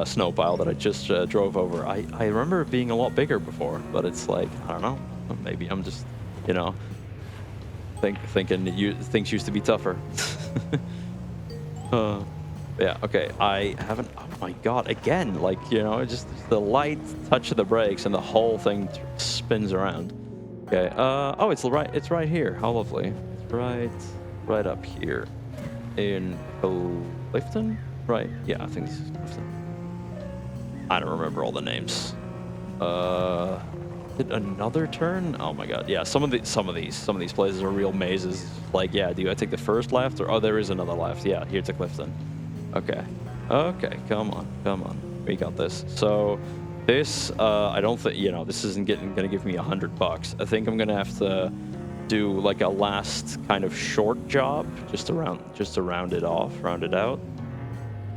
snow pile that I just drove over. I remember it being a lot bigger before, but it's like, I don't know, maybe I'm just, you know, thinking things used to be tougher. Yeah, okay, I haven't, oh my god, again, like, you know, just the light touch of the brakes and the whole thing spins around. Okay, oh, it's right here, how lovely. It's right up here in Clifton? Right, yeah, I think this is Clifton. I don't remember all the names. Did another turn? Oh my god, yeah, some of these places are real mazes. Like, yeah, do I take the first left, or, oh, there is another left. Yeah, here to Clifton. Okay, come on, we got this. So this, I don't think, you know, this isn't gonna give me $100. I think I'm gonna have to do like a last kind of short job just to round it out.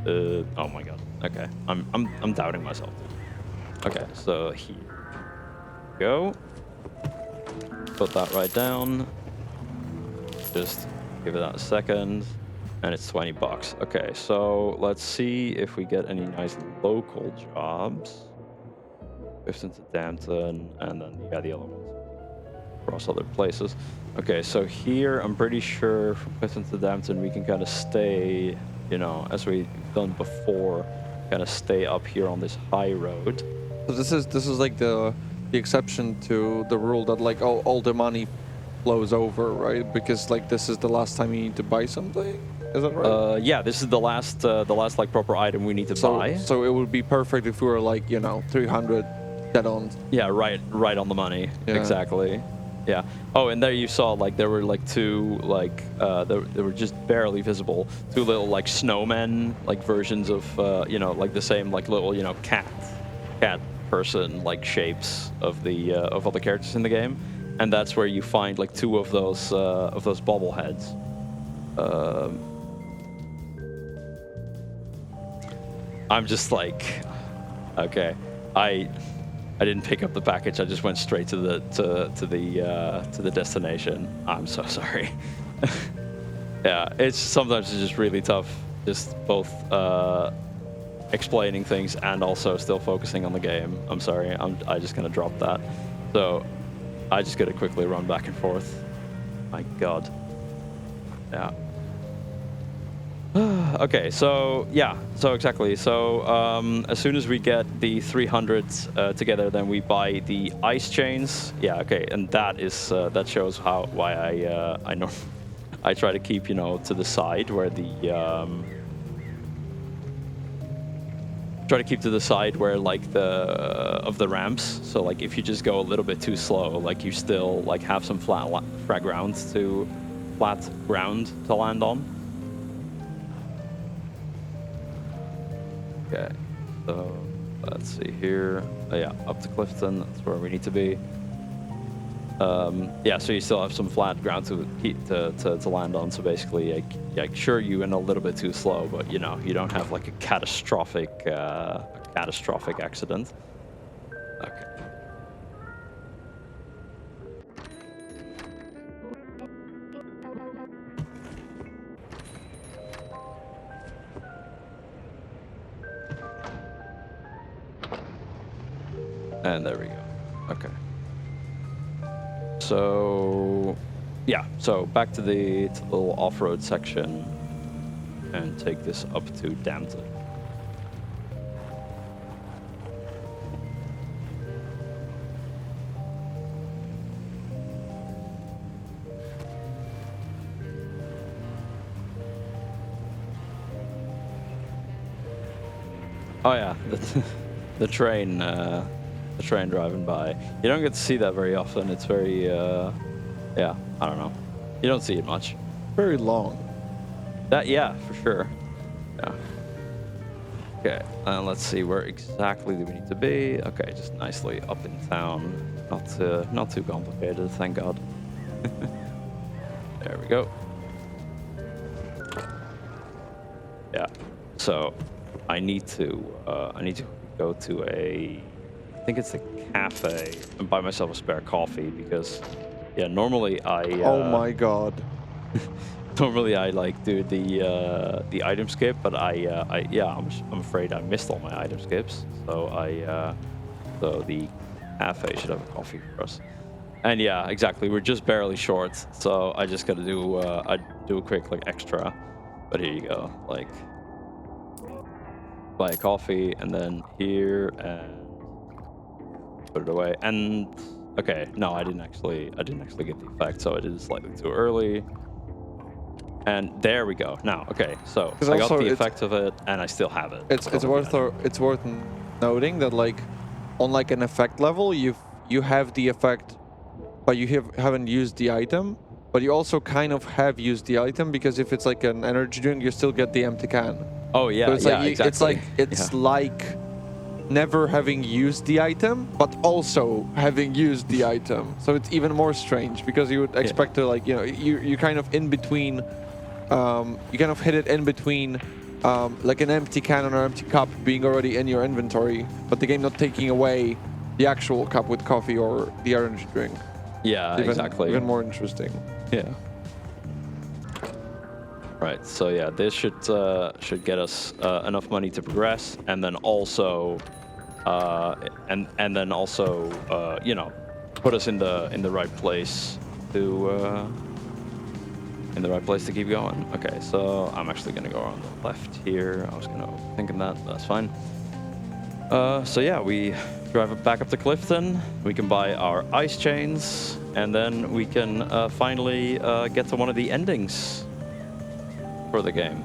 Oh my god. Okay, I'm doubting myself. Okay, so here we go. Put that right down. Just give it that a second. And it's $20. Okay, so let's see if we get any nice local jobs. Clifton to Dampton, and then, yeah, the other ones across other places. Okay, so here I'm pretty sure from Clifton to Dampton we can kind of stay, you know, as we've done before, kind of stay up here on this high road. So this is like the exception to the rule that like all the money flows over, right? Because like this is the last time you need to buy something. Is that right? Yeah, this is the last like proper item we need to buy. So it would be perfect if we were like, you know, 300 dead on. Yeah, right on the money. Yeah. Exactly. Yeah. Oh, and there you saw like there were like two like they were just barely visible, two little like snowmen like versions of you know, like the same like little, you know, cat person like shapes of the of all the characters in the game. and that's where you find like 2 of those bobbleheads. I'm just like, okay, I didn't pick up the package. I just went straight to the destination. I'm so sorry. Yeah, sometimes it's just really tough, just both explaining things and also still focusing on the game. I'm sorry. I just gonna drop that. So I just gotta quickly run back and forth. My God. Yeah. Okay, so yeah, so exactly. So as soon as we get the 300 together, then we buy the ice chains. Yeah, okay, and that is that shows why I try to keep, you know, to the side where like the ramps. So like if you just go a little bit too slow, like you still like have some flat ground to land on. Okay, so let's see here. Oh, yeah, up to Clifton, that's where we need to be. Yeah, so you still have some flat ground to land on. So basically, like sure, you went a little bit too slow, but you know, you don't have like a catastrophic accident. Okay. And there we go. Okay. So, yeah. So back to the little off-road section, and take this up to Dampton. Oh yeah, the train. The train driving by. You don't get to see that very often. It's very, yeah, I don't know. You don't see it much. Very long. Yeah, for sure. Yeah. Okay, let's see, where exactly do we need to be? Okay, just nicely up in town. Not too complicated, thank God. There we go. Yeah. So, I need to go to I think it's the cafe and buy myself a spare coffee because, yeah, normally I. Oh my God. Normally I like do the item skip, but I'm afraid I missed all my item skips. So so the cafe should have a coffee for us. And yeah, exactly. We're just barely short, so I just gotta do I do a quick like extra. But here you go, like buy a coffee and then here and. Put it away, and okay, no, I didn't actually get the effect, so I did it slightly too early. And there we go. Now, okay, so I got the effect of it, and I still have it. It's worth noting that like on like an effect level, you have the effect, but you haven't used the item, but you also kind of have used the item because if it's like an energy drink, you still get the empty can. Oh yeah, so it's yeah, like exactly. It's like never having used the item, but also having used the item. So it's even more strange because you would expect to like, you know, you kind of in between, you kind of hit it in between, like an empty can or empty cup being already in your inventory, but the game not taking away the actual cup with coffee or the energy drink. Yeah, exactly. Even more interesting. Yeah. Right. So yeah, this should get us enough money to progress, and then also, and then also, you know, put us in the right place to keep going. Okay. So I'm actually gonna go on the left here. I was gonna thinking that. That's fine. So yeah, we drive back up to Clifton. We can buy our ice chains, and then we can finally get to one of the endings for the game.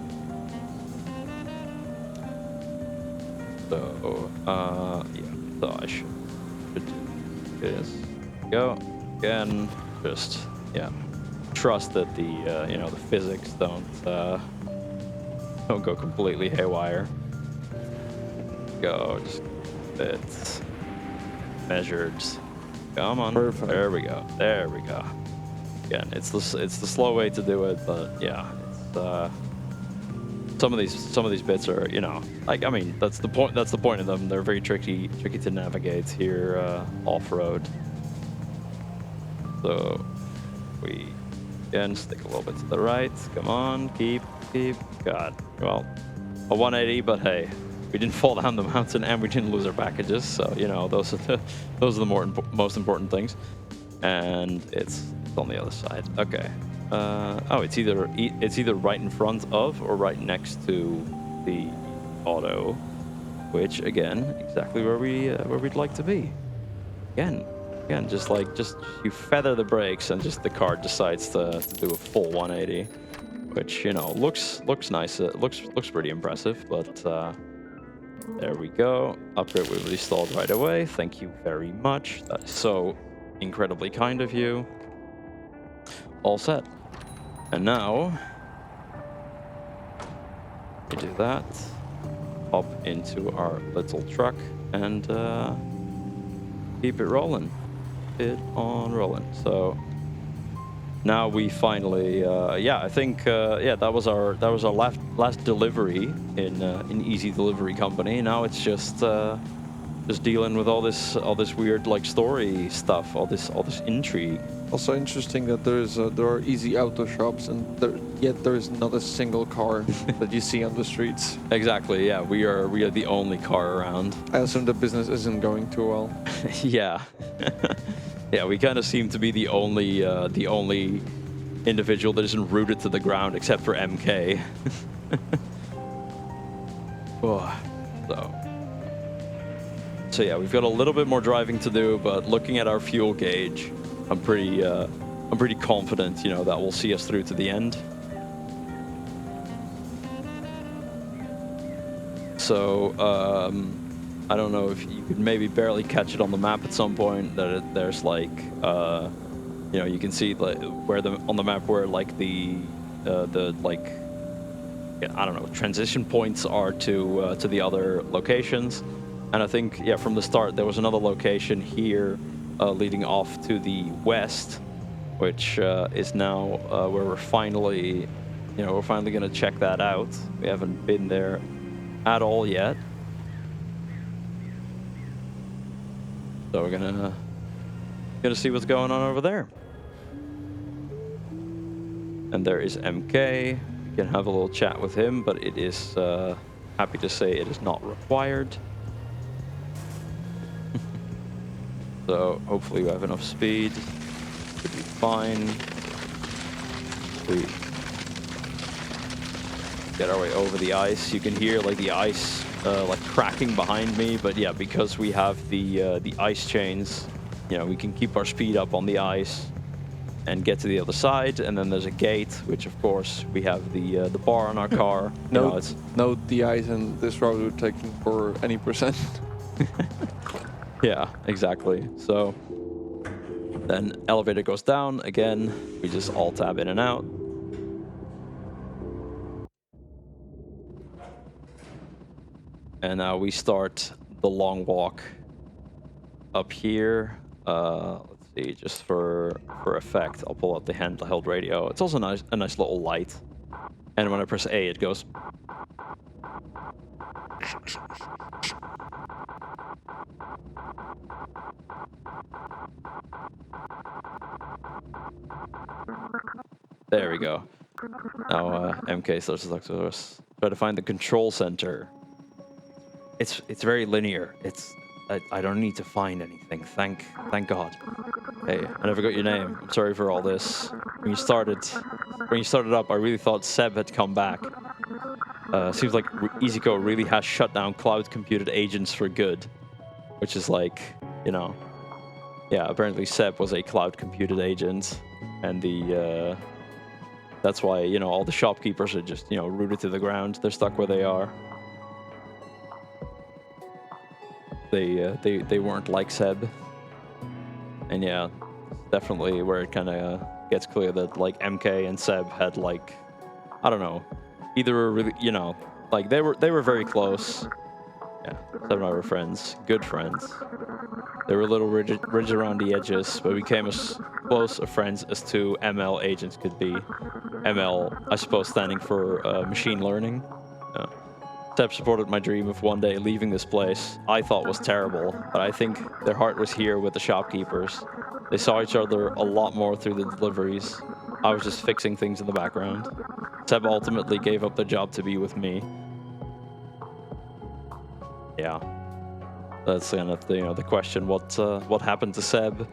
So, yeah, so I should do this. Go again. Just, yeah, trust that the you know, the physics don't go completely haywire. Go just a bit measured. Come on. Perfect. There we go. There we go. Again, it's the slow way to do it, but yeah, it's some of these bits are, you know, like, I mean, that's the point of them. They're very tricky to navigate here off road. So we again stick a little bit to the right. Come on, keep. God, well, a 180, but hey, we didn't fall down the mountain and we didn't lose our packages. So you know, those are the most important things. And it's on the other side. Okay. Oh, it's either right in front of or right next to the auto, which again, exactly where we'd like to be. Again, just you feather the brakes and just the car decides to do a full 180, which, you know, looks nice. It looks pretty impressive. But there we go. Upgrade will be installed right away. Thank you very much. That is so incredibly kind of you. All set. And now we do that. Hop into our little truck and keep it rolling. Keep it on rolling. So now we finally, I think, that was our last delivery in Easy Delivery Company. Now it's just dealing with all this weird like story stuff, all this intrigue. Also interesting that there are easy auto shops, and yet there is not a single car that you see on the streets. Exactly. Yeah, we are the only car around. I assume the business isn't going too well. Yeah. Yeah, we kind of seem to be the only individual that isn't rooted to the ground, except for MK. So yeah, we've got a little bit more driving to do, but looking at our fuel gauge, I'm pretty confident, you know, that will see us through to the end. So I don't know if you could maybe barely catch it on the map at some point. There's like, you know, you can see like on the map where like the like, yeah, I don't know, transition points are to the other locations. And I think, yeah, from the start there was another location here leading off to the west, which is now where we're finally going to check that out. We haven't been there at all yet. So we're gonna see what's going on over there. And there is MK. We can have a little chat with him, but it is happy to say it is not required. So hopefully we have enough speed. Should be fine. We get our way over the ice. You can hear like the ice like cracking behind me, but yeah, because we have the ice chains, you know, we can keep our speed up on the ice and get to the other side. And then there's a gate, which of course we have the bar on our car. No, the ice and this road would take for any percent. Yeah, exactly. So then elevator goes down again. We just alt tab in and out. And now we start the long walk up here. Let's see, just for effect, I'll pull out the handheld radio. It's also a nice little light. And when I press A, it goes. There we go. Now MK starts to talk to us. Try to find the control center. It's very linear. I don't need to find anything. Thank God. Hey, I never got your name. I'm sorry for all this. When you started up, I really thought Seb had come back. Seems like EasyCo really has shut down cloud computed agents for good, which is like, you know, yeah. Apparently Seb was a cloud computed agent, and that's why, you know, all the shopkeepers are just, you know, rooted to the ground. They're stuck where they are. They weren't like Seb, and yeah, definitely where it kind of gets clear that like MK and Seb had like, I don't know, either were really, you know, like they were very close. Yeah, Seb and I were friends, good friends. They were a little rigid around the edges, but we became as close of friends as two ML agents could be. ML, I suppose, standing for machine learning. Seb supported my dream of one day leaving this place I thought was terrible, but I think their heart was here with the shopkeepers. They saw each other a lot more through the deliveries. I was just fixing things in the background. Seb ultimately gave up the job to be with me. Yeah. That's kind of the, the question, what happened to Seb?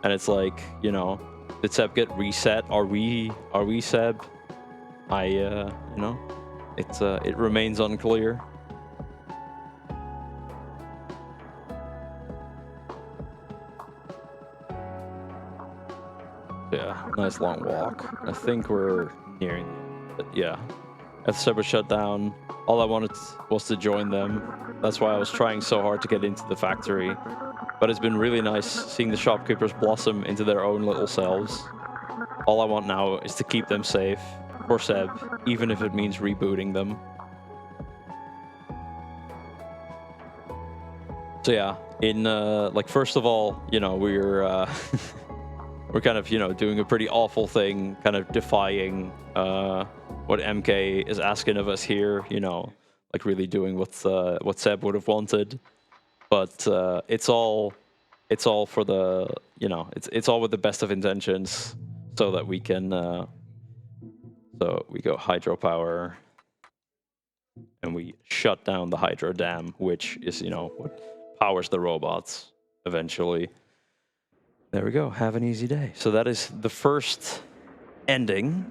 And it's like, did Seb get reset? Are we Seb? It remains unclear. Yeah, nice long walk. I think we're nearing it. Yeah. After Seb was shut down, all I wanted was to join them. That's why I was trying so hard to get into the factory. But it's been really nice seeing the shopkeepers blossom into their own little selves. All I want now is to keep them safe. For Seb, even if it means rebooting them. So yeah, first of all, we're we're kind of, doing a pretty awful thing, kind of defying what MK is asking of us here, like really doing what Seb would have wanted. But it's all for the, it's all with the best of intentions, so that we can. So we go hydropower, and we shut down the hydro dam, which is, what powers the robots eventually. There we go. Have an easy day. So that is the first ending.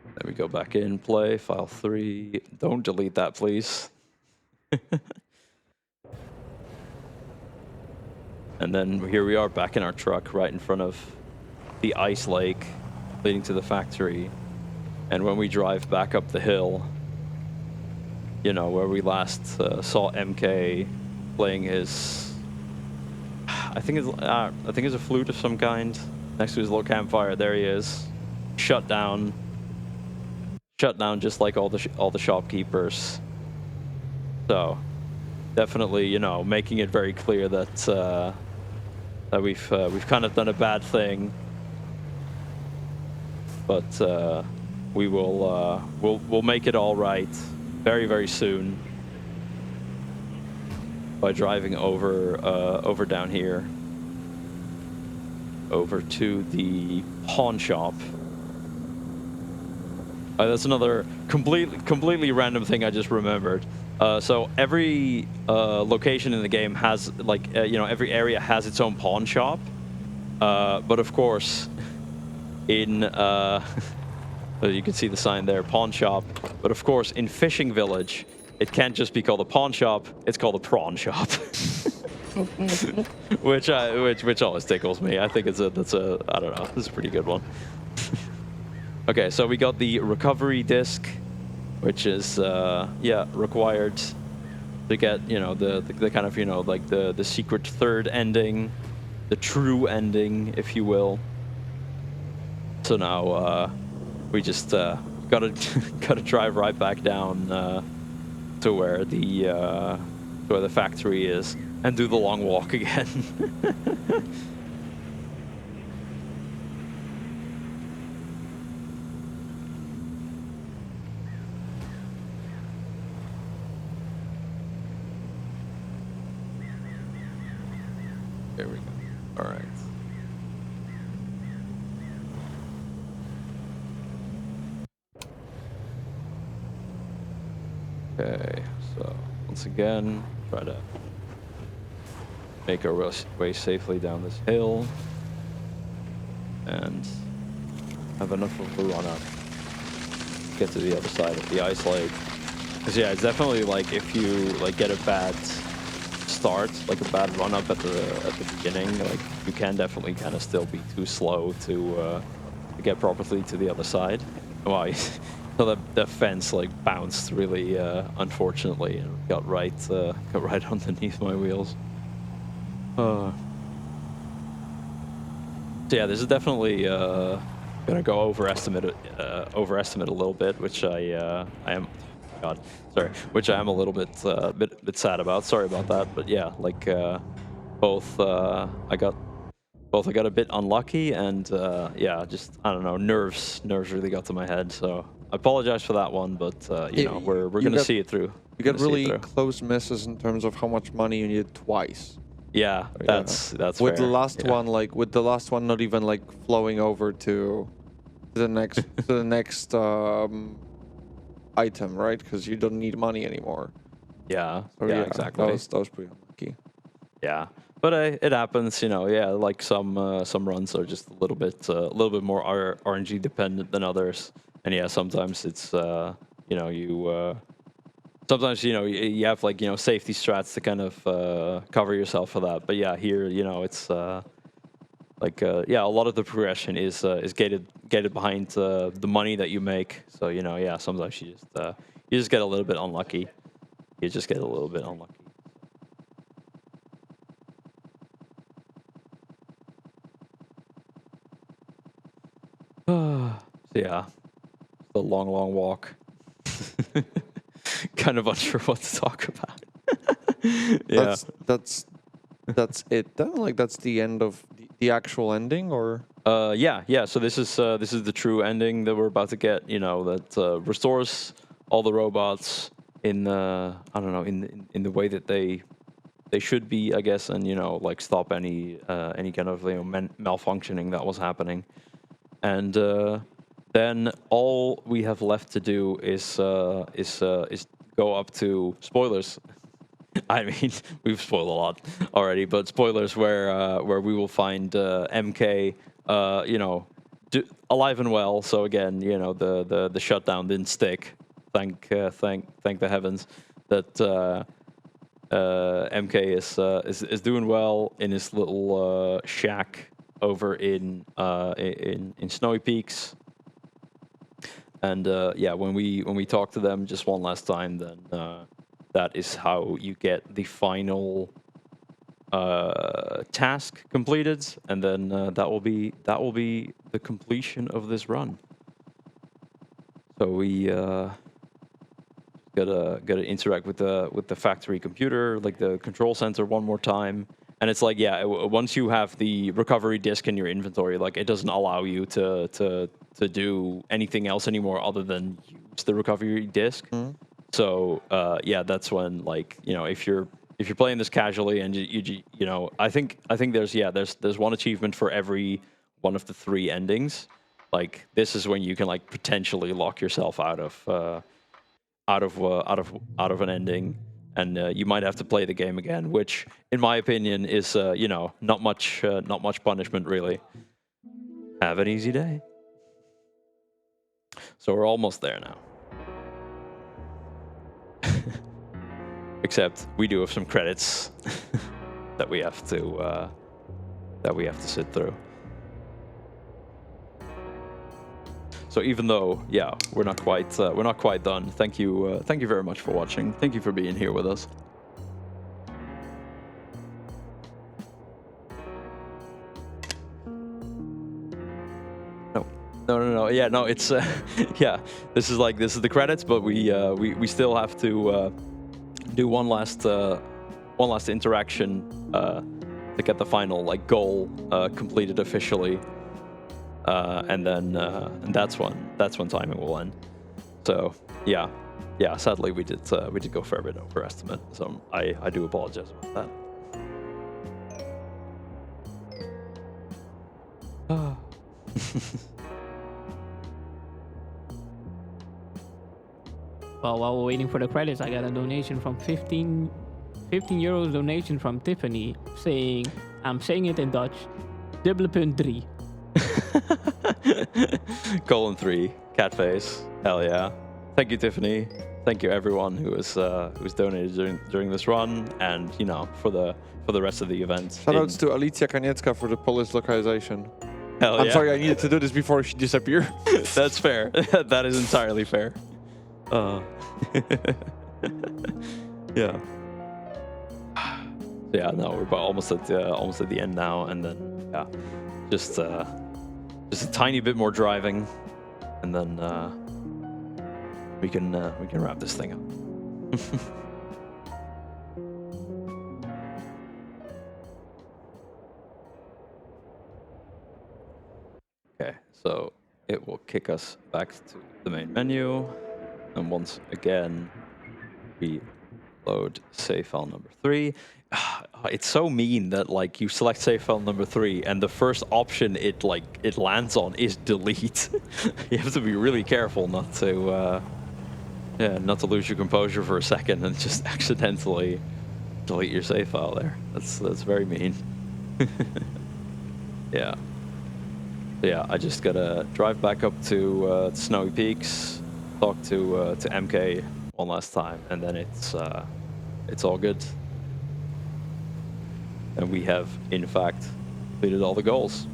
Then we go back in, play, file 3. Don't delete that, please. And then here we are back in our truck right in front of the ice lake leading to the factory. And when we drive back up the hill, where we last saw MK playing his, I think it's a flute of some kind next to his little campfire. There he is, shut down just like all the shopkeepers. So definitely, making it very clear that that we've kind of done a bad thing. But we'll make it all right very, very soon by driving over down here over to the pawn shop. That's another completely random thing I just remembered. So every location in the game has every area has its own pawn shop, but of course in you can see the sign there, pawn shop. But of course, in Fishing Village, it can't just be called a pawn shop; it's called a prawn shop, which always tickles me. I think I don't know, this is a pretty good one. Okay, so we got the recovery disc, which is required to get the kind of like the secret third ending, the true ending, if you will. So now we just gotta drive right back down to where the factory is and do the long walk again. There we go. All right. Okay, so once again, try to make our way safely down this hill and have enough of a run up, get to the other side of the ice lake. Because yeah, it's definitely like if you get a bad start, like a bad run up at the beginning, like you can definitely kind of still be too slow to get properly to the other side. Wow. So the fence bounced really unfortunately and got right underneath my wheels. So yeah, this is definitely gonna go overestimate a little bit, which I am God, sorry. Which I am a little bit sad about. Sorry about that. But yeah, like both I got a bit unlucky, and yeah, just I don't know, nerves really got to my head. So I apologize for that one, but you know, we're gonna see it through. You get really close misses in terms of how much money you need twice. Yeah, that's with fair. the last one, like with the last one, not even like flowing over to the next item, right? Because you don't need money anymore. Yeah, So, yeah, exactly. That was pretty unlucky. Yeah, but it happens, you know. Yeah, like some runs are just a little bit more RNG dependent than others, and yeah, sometimes it's you know sometimes you know you have like, you know, safety strats to kind of cover yourself for that. But yeah, here, you know, it's like yeah, a lot of the progression is gated behind the money that you make. So, you know, yeah, sometimes you just get a little bit unlucky. You just get a little bit unlucky. So yeah, the long walk. Kind of unsure what to talk about. Yeah, that's it then. Like that's the end of the actual ending, or yeah. So this is the true ending that we're about to get. You know, that restores all the robots in I don't know, in the way that they should be, I guess, and, you know, like stop any kind of, you know, malfunctioning that was happening. And then all we have left to do is go up to spoilers. I mean, we've spoiled a lot already, but spoilers where we will find MK, you know, alive and well. So again, you know, the shutdown didn't stick. Thank the heavens that MK is doing well in his little shack over in Snowy Peaks. And yeah, when we talk to them just one last time, then that is how you get the final task completed, and then that will be the completion of this run. So we gotta interact with the factory computer, like the control center, one more time. And it's like, yeah, once you have the recovery disk in your inventory, like it doesn't allow you to do anything else anymore other than use the recovery disk. Mm-hmm. So yeah, that's when, like, you know, if you're playing this casually and you know, I think there's one achievement for every one of the 3 endings. Like this is when you can like potentially lock yourself out of an ending. And you might have to play the game again, which, in my opinion, is you know, not much punishment really. Have an easy day. So we're almost there now. Except we do have some credits that we have to sit through. So even though, yeah, we're not quite done. Thank you very much for watching. Thank you for being here with us. No. Yeah, no. It's yeah. This is the credits, but we still have to do one last interaction to get the final like goal completed officially. And then that's when timing will end. So yeah. Sadly, we did go a fair bit over estimate. So I do apologize about that. Well, while we're waiting for the credits, I got a donation from 15 euros donation from Tiffany saying, I'm saying it in Dutch, _3. :3, cat face. Hell yeah. Thank you, Tiffany. Thank you everyone who was donated during this run, and, you know, for the rest of the event. Shoutouts to Alicja Kaniecka for the Polish localization. Hell yeah. I'm sorry, I needed to do this before she disappeared. That's fair. That is entirely fair. Yeah. Yeah, no, we're almost at the end now, and then yeah, just a tiny bit more driving, and then we can wrap this thing up. Okay, so it will kick us back to the main menu, and once again we load save file number 3. It's so mean that like you select save file number 3 and the first option it lands on is delete. You have to be really careful not to not to lose your composure for a second and just accidentally delete your save file there. That's very mean. Yeah. Yeah, I just gotta drive back up to Snowy Peaks, talk to MK one last time, and then it's all good. And we have, in fact, completed all the goals.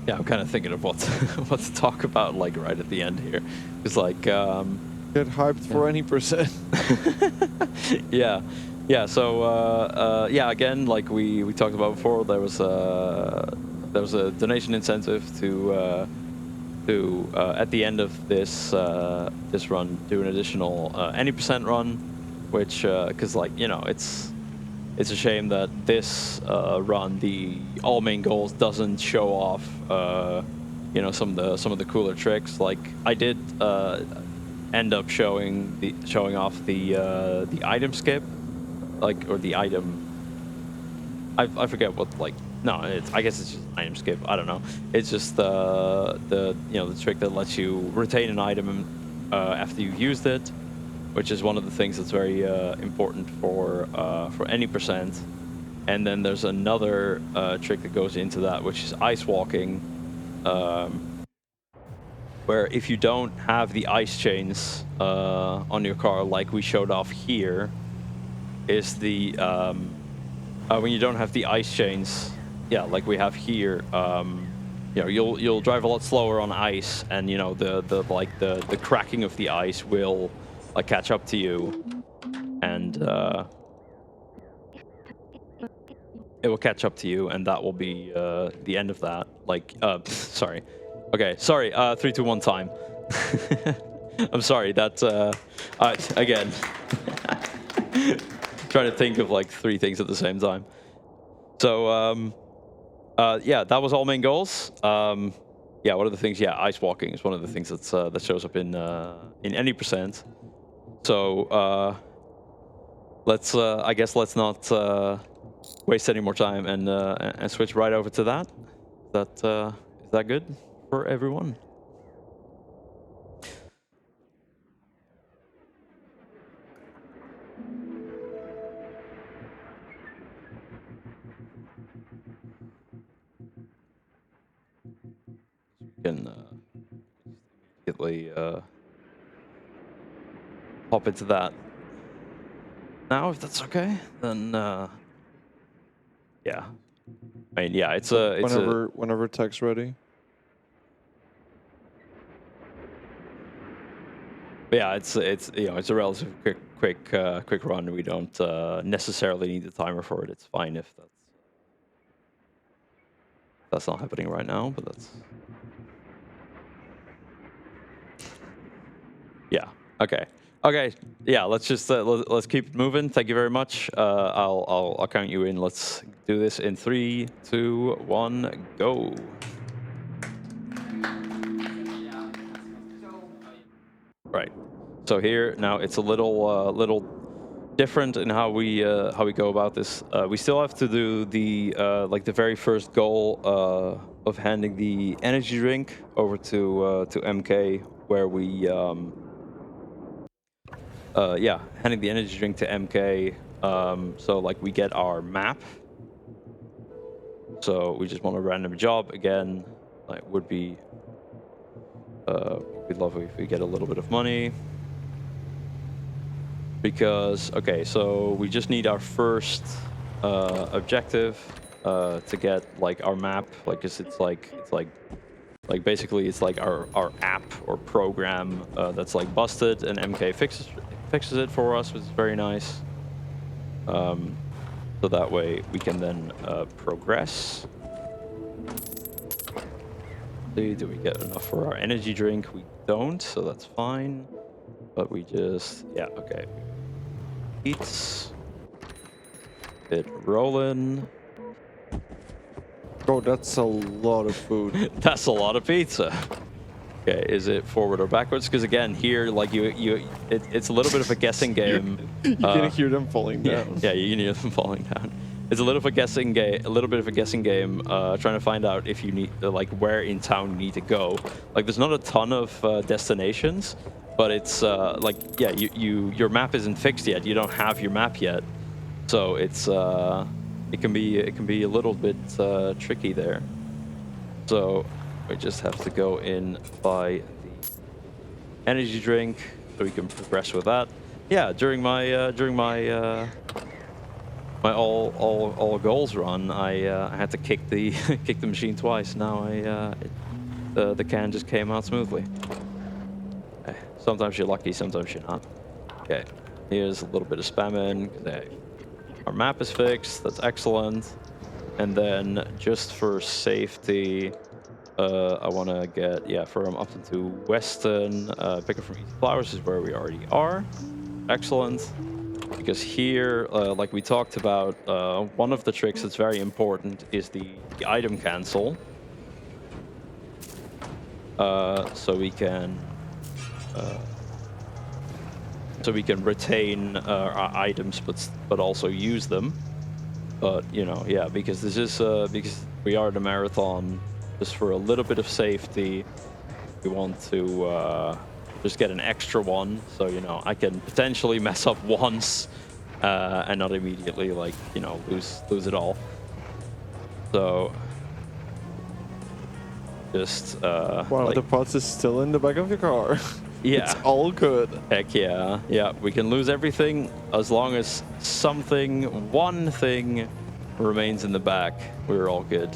Yeah, I'm kind of thinking of what to talk about like right at the end here. It's like get hyped for any percent. yeah. So yeah, again, like we talked about before, there was a donation incentive to at the end of this this run do an additional any percent run, which because like it's a shame that this run, the all main goals, doesn't show off, some of the cooler tricks. Like I did end up showing off the item skip, like, or the item. I forget what, like, no, I guess it's just an item skip. I don't know. It's just the trick that lets you retain an item after you've used it, which is one of the things that's very important for any percent. And then there's another trick that goes into that, which is ice walking, where if you don't have the ice chains on your car, like we showed off here, is the when you don't have the ice chains, yeah, like we have here, you'll drive a lot slower on ice, and the cracking of the ice will catch up to you, and it will catch up to you, and that will be the end of that. Like, sorry. Okay, sorry. 3, 2, 1 time. I'm sorry. That again. Trying to think of like 3 things at the same time. So yeah, that was all main goals. Yeah, one of the things. Yeah, ice walking is one of the things that's that shows up in any percent. So let's I guess let's not waste any more time and switch right over to that. Is that good for everyone? We can immediately hop into that now, if that's okay. Then yeah, I mean, yeah, it's whenever tech's ready. Yeah, it's a relatively quick run. We don't necessarily need a timer for it. It's fine if that's not happening right now, but that's yeah. Okay, yeah. Let's just let's keep it moving. Thank you very much. I'll count you in. Let's do this in 3, 2, 1, go. Right. So here now it's a little different in how we go about this. We still have to do the the very first goal of handing the energy drink over to MK, where we yeah, handing the energy drink to MK. So like we get our map. So we just want a random job again. Like, would be lovely if we get a little bit of money. Because, okay, so we just need our first objective to get like our map. Like, 'cause it's like basically it's like our app or program that's like busted, and MK fixes it for us, which is very nice. So that way we can then progress. Do we get enough for our energy drink? We don't, so that's fine. But we just, yeah, okay. Eats. Bit rolling. Oh, that's a lot of food. That's a lot of pizza. Okay, is it forward or backwards? Because again, here, like it's a little bit of a guessing game. You can hear them falling down. Yeah, you can hear them falling down. It's a little bit of a guessing game, trying to find out if you need, like, where in town you need to go. Like, there's not a ton of destinations, but it's like, yeah, your map isn't fixed yet. You don't have your map yet, so it's it can be a little bit tricky there. So we just have to go in, buy the energy drink so we can progress with that. Yeah, during my my all goals run, I had to kick the kick the machine twice. Now the can just came out smoothly. Okay. Sometimes you're lucky, sometimes you're not. Okay, here's a little bit of spamming. Our map is fixed. That's excellent. And then just for safety, I want to get from Upton to Weston. Pick up from East Flowers is where we already are. Excellent. Because here, like we talked about, one of the tricks that's very important is the item cancel. So we can retain our items, but also use them. But you know, yeah, because this is because we are in a marathon, just for a little bit of safety, we want to just get an extra one, so you know I can potentially mess up once and not immediately, like, you know, lose it all. So just Wow, like, the pots is still in the back of your car. yeah, It's all good. heck yeah, yeah. We can lose everything as long as one thing remains in the back. We're all good.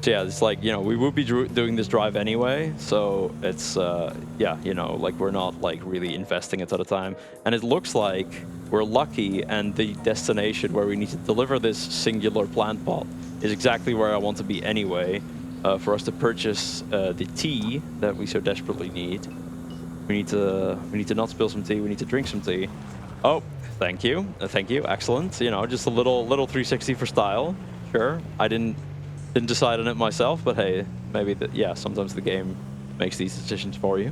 So yeah, it's like, you know, we would be doing this drive anyway, so it's yeah, you know, like, we're not like really investing a ton of time, and it looks like we're lucky, and the destination where we need to deliver this singular plant pot is exactly where I want to be anyway, for us to purchase the tea that we so desperately need. We need to not spill some tea. We need to drink some tea. Oh, thank you, excellent. You know, just a little 360 for style. Sure, I didn't decide on it myself, but hey, maybe yeah, sometimes the game makes these decisions for you.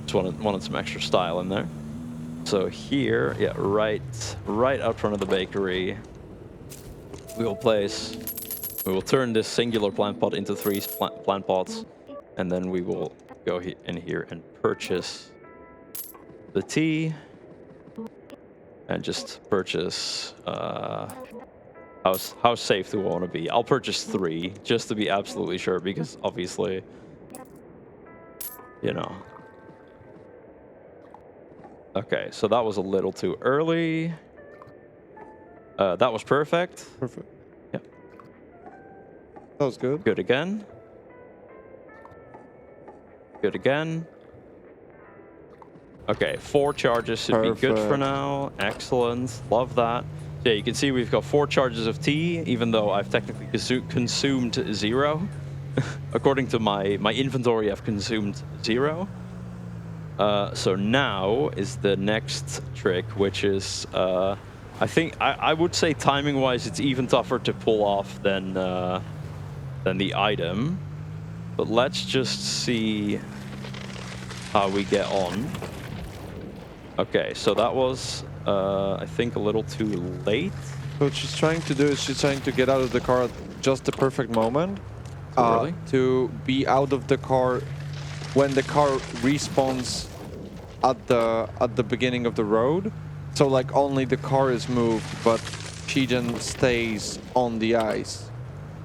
Just wanted some extra style in there. So here, yeah, right out front of the bakery, we will turn this singular plant pot into 3 plant pots, and then we will go in here and purchase the tea, and just purchase how safe do I want to be? I'll purchase 3 just to be absolutely sure, because obviously, you know. Okay, so that was a little too early. That was perfect. Perfect. Yeah. That was good. Good again. Good again. Okay, 4 charges should be good for now. Excellent. Love that. Yeah, you can see we've got 4 charges of tea, even though I've technically consumed 0. According to my inventory, I've consumed 0. So now is the next trick, which is, I think, I would say timing-wise, it's even tougher to pull off than the item. But let's just see how we get on. Okay, so that was, I think, a little too late. So what she's trying to do is she's trying to get out of the car at just the perfect moment. Early? To be out of the car when the car respawns at the beginning of the road. So like only the car is moved, but she then stays on the ice.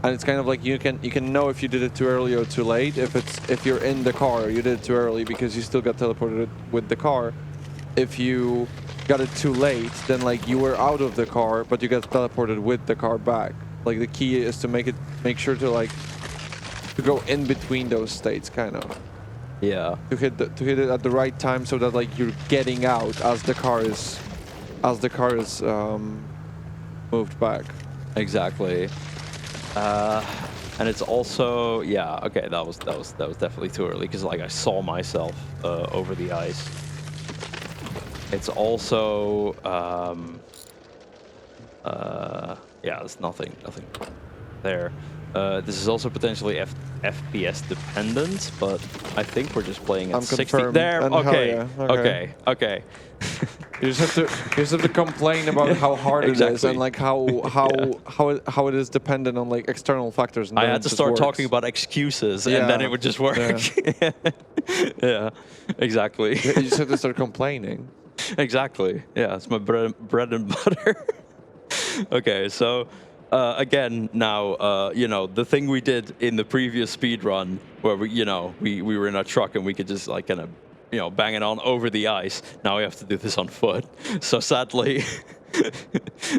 And it's kind of like you can know if you did it too early or too late. If you're in the car, you did it too early because you still got teleported with the car. If you got it too late, then like you were out of the car, but you got teleported with the car back. Like the key is to make sure to go in between those states, kind of. Yeah. To hit it at the right time so that like you're getting out as the car is moved back. Exactly. And it's also, yeah, okay, that was definitely too early because like I saw myself over the ice. It's also yeah, there's nothing there. This is also potentially FPS dependent, but I think we're just playing at 60 there. Okay. Yeah. Okay. You just have to complain about how hard it is and like how it is dependent on like external factors. And I had to start talking about excuses, and then it would just work. Yeah, yeah, exactly. You just have to start complaining. Exactly. Yeah, it's my bread and butter. Okay, so again, now you know the thing we did in the previous speed run, where we were in a truck and we could just like kind of bang it on over the ice. Now we have to do this on foot. So sadly,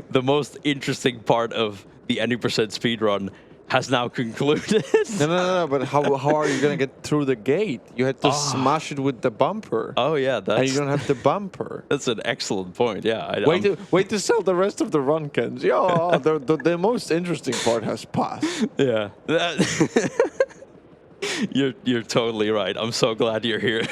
the most interesting part of the any percent speed run has now concluded. No. But how are you gonna get through the gate? You had to smash it with the bumper. Oh yeah, and you don't have the bumper. That's an excellent point. Yeah. Wait to sell the rest of the run, Kenzie. Oh, the most interesting part has passed. Yeah. You're totally right. I'm so glad you're here.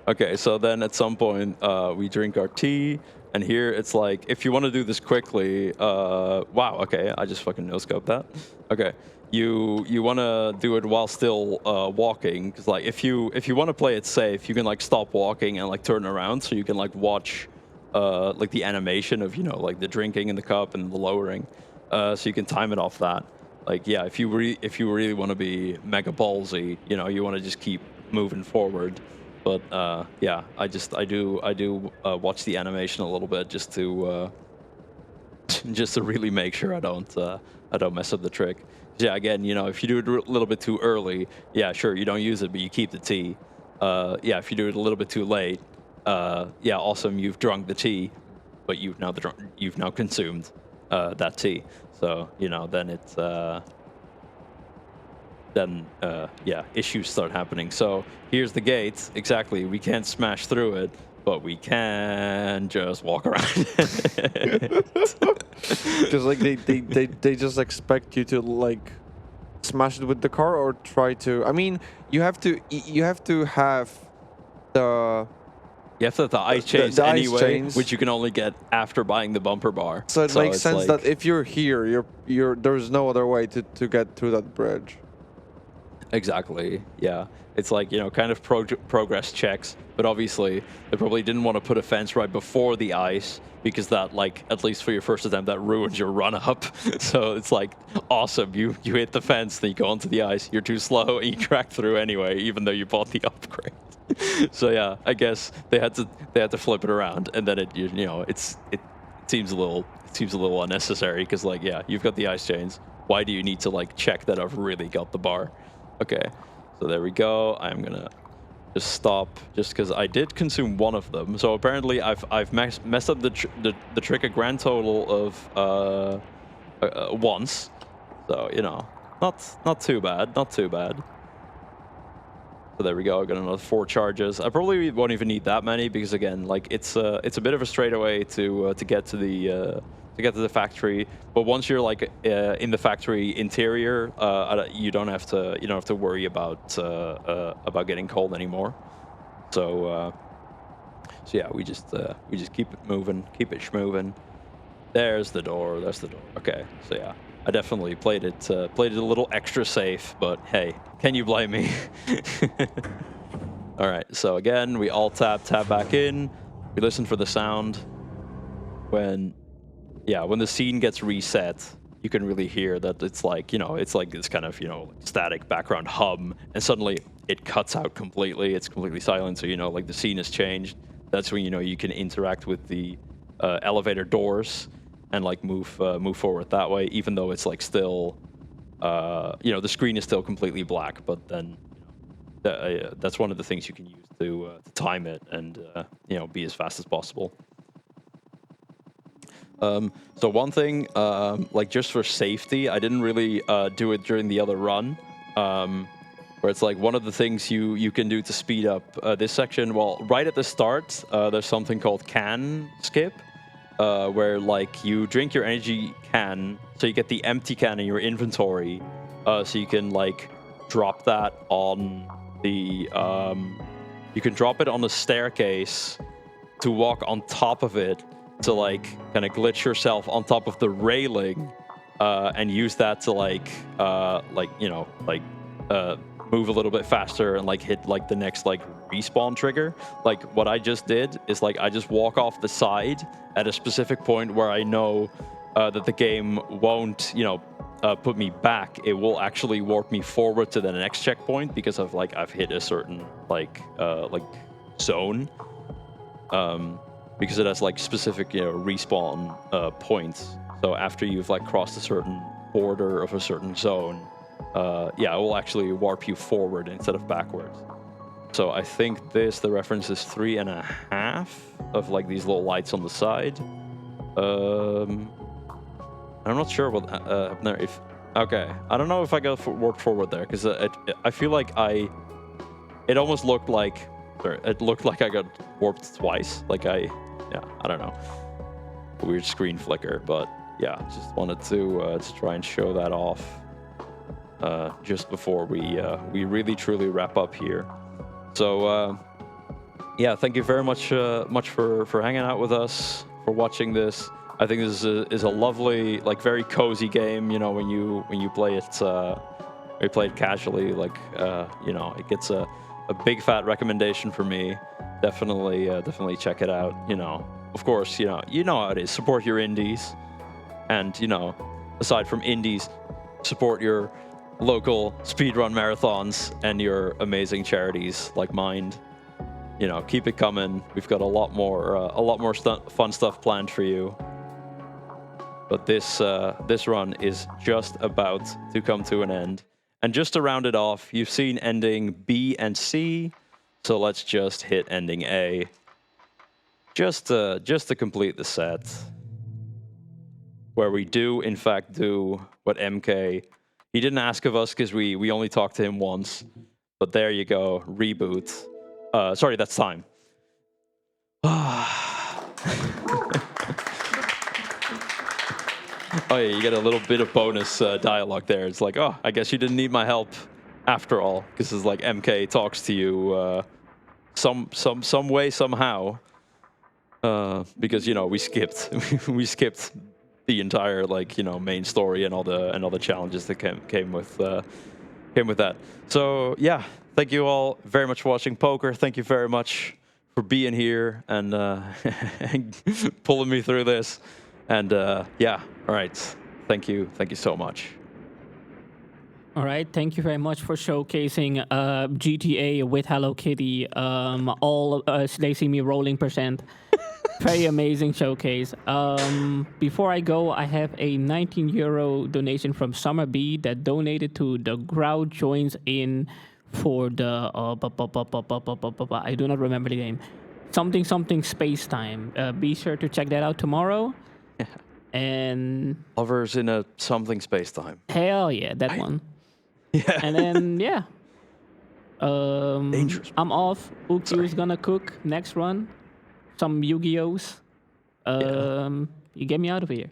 Okay, so then at some point we drink our tea. And here it's like, if you want to do this quickly, wow, okay, I just fucking no-scoped that. Okay, you want to do it while still walking, because like if you want to play it safe, you can like stop walking and like turn around, so you can like watch like the animation of like the drinking in the cup and the lowering, so you can time it off that. Like yeah, if you really want to be mega ballsy, you want to just keep moving forward. But yeah, I do watch the animation a little bit just to really make sure I don't mess up the trick. Yeah, again, if you do it a little bit too early, yeah, sure, you don't use it, but you keep the tea. Yeah, if you do it a little bit too late, yeah, awesome, you've drunk the tea, but you've now consumed that tea. So then it's yeah, issues start happening. So here's the gate. Exactly, we can't smash through it, but we can just walk around. Because like they just expect you to like smash it with the car or try to. I mean, you have to have the. You have to have the ice chains anyway, which you can only get after buying the bumper bar. So it makes sense that if you're here, there's no other way to get through that bridge. Exactly. Yeah. It's like, kind of progress checks, but obviously they probably didn't want to put a fence right before the ice because that, like, at least for your first attempt, that ruins your run up. So it's like, awesome. You hit the fence, then you go onto the ice. You're too slow and you crack through anyway, even though you bought the upgrade. So yeah, I guess they had to flip it around, and then it seems a little unnecessary because like yeah, you've got the ice chains. Why do you need to like check that I've really got the bar? Okay, so there we go. I'm gonna just stop just because I did consume one of them. So apparently I've messed up the trick a grand total of once. So not too bad, not too bad. So there we go. I got another 4 charges. I probably won't even need that many because again, like it's a bit of a straightaway to get to the factory. But once you're like in the factory interior, you don't have to worry about getting cold anymore. So yeah, we just keep it moving, keep it schmoving. There's the door. That's the door. Okay. So yeah, I definitely played it a little extra safe, but hey, can you blame me? All right, so again, we all tap back in. We listen for the sound. When the scene gets reset, you can really hear that it's like this kind of, static background hum, and suddenly it cuts out completely. It's completely silent, so like the scene has changed. That's when you can interact with the elevator doors. and like move forward that way, even though it's like still, the screen is still completely black. But then that's one of the things you can use to time it and be as fast as possible. So one thing, like just for safety, I didn't really do it during the other run, where it's like one of the things you can do to speed up this section. Well, right at the start, there's something called can skip, where like you drink your energy can, so you get the empty can in your inventory, so you can like drop that on the, you can drop it on the staircase to walk on top of it, to like kind of glitch yourself on top of the railing, and use that to move a little bit faster and like hit like the next like respawn trigger. Like what I just did is like I just walk off the side at a specific point where I know that the game won't put me back. It will actually warp me forward to the next checkpoint because of like I've hit a certain like zone. Because it has like specific respawn points. So after you've like crossed a certain border of a certain zone, it will actually warp you forward instead of backwards. So I think the reference is 3.5 of like these little lights on the side. I'm not sure what happened there. Okay, I don't know if I got warped forward there because I feel like it almost looked like. It looked like I got warped twice. Like I don't know. Weird screen flicker, but yeah, just wanted to try and show that off just before we really truly wrap up here. So thank you very much for hanging out with us, for watching this. I think this is a lovely, like very cozy game. When you play it, we play it casually. Like it gets a big fat recommendation for me. Definitely check it out. Of course, you know how it is. Support your indies, and aside from indies, support your local speedrun marathons and your amazing charities like Mind. Keep it coming. We've got a lot more fun stuff planned for you. But this run is just about to come to an end. And just to round it off, you've seen ending B and C, so let's just hit ending A. Just to complete the set, where we do in fact do what MK, he didn't ask of us because we only talked to him once, but there you go, reboot. Sorry, that's time. Oh yeah, you get a little bit of bonus dialogue there. It's like, oh, I guess you didn't need my help after all, because it's like MK talks to you some way, somehow. Because we skipped the entire main story and all the challenges that came with that. So yeah, thank you all very much for watching Poker. Thank you very much for being here and pulling me through this. And all right, thank you so much. All right, thank you very much for showcasing GTA with Hello Kitty. All they see me rolling %. Very amazing showcase. Before I go, I have a €19 donation from Summer B that donated to the Crowd Joins In for the I do not remember the name. Something Space Time. Be sure to check that out tomorrow. Yeah. And Lovers in a something space time. Hell yeah, that one. Yeah. And then yeah. Dangerous. I'm off. Uki's gonna cook next run. Some Yu-Gi-Ohs. You get me out of here.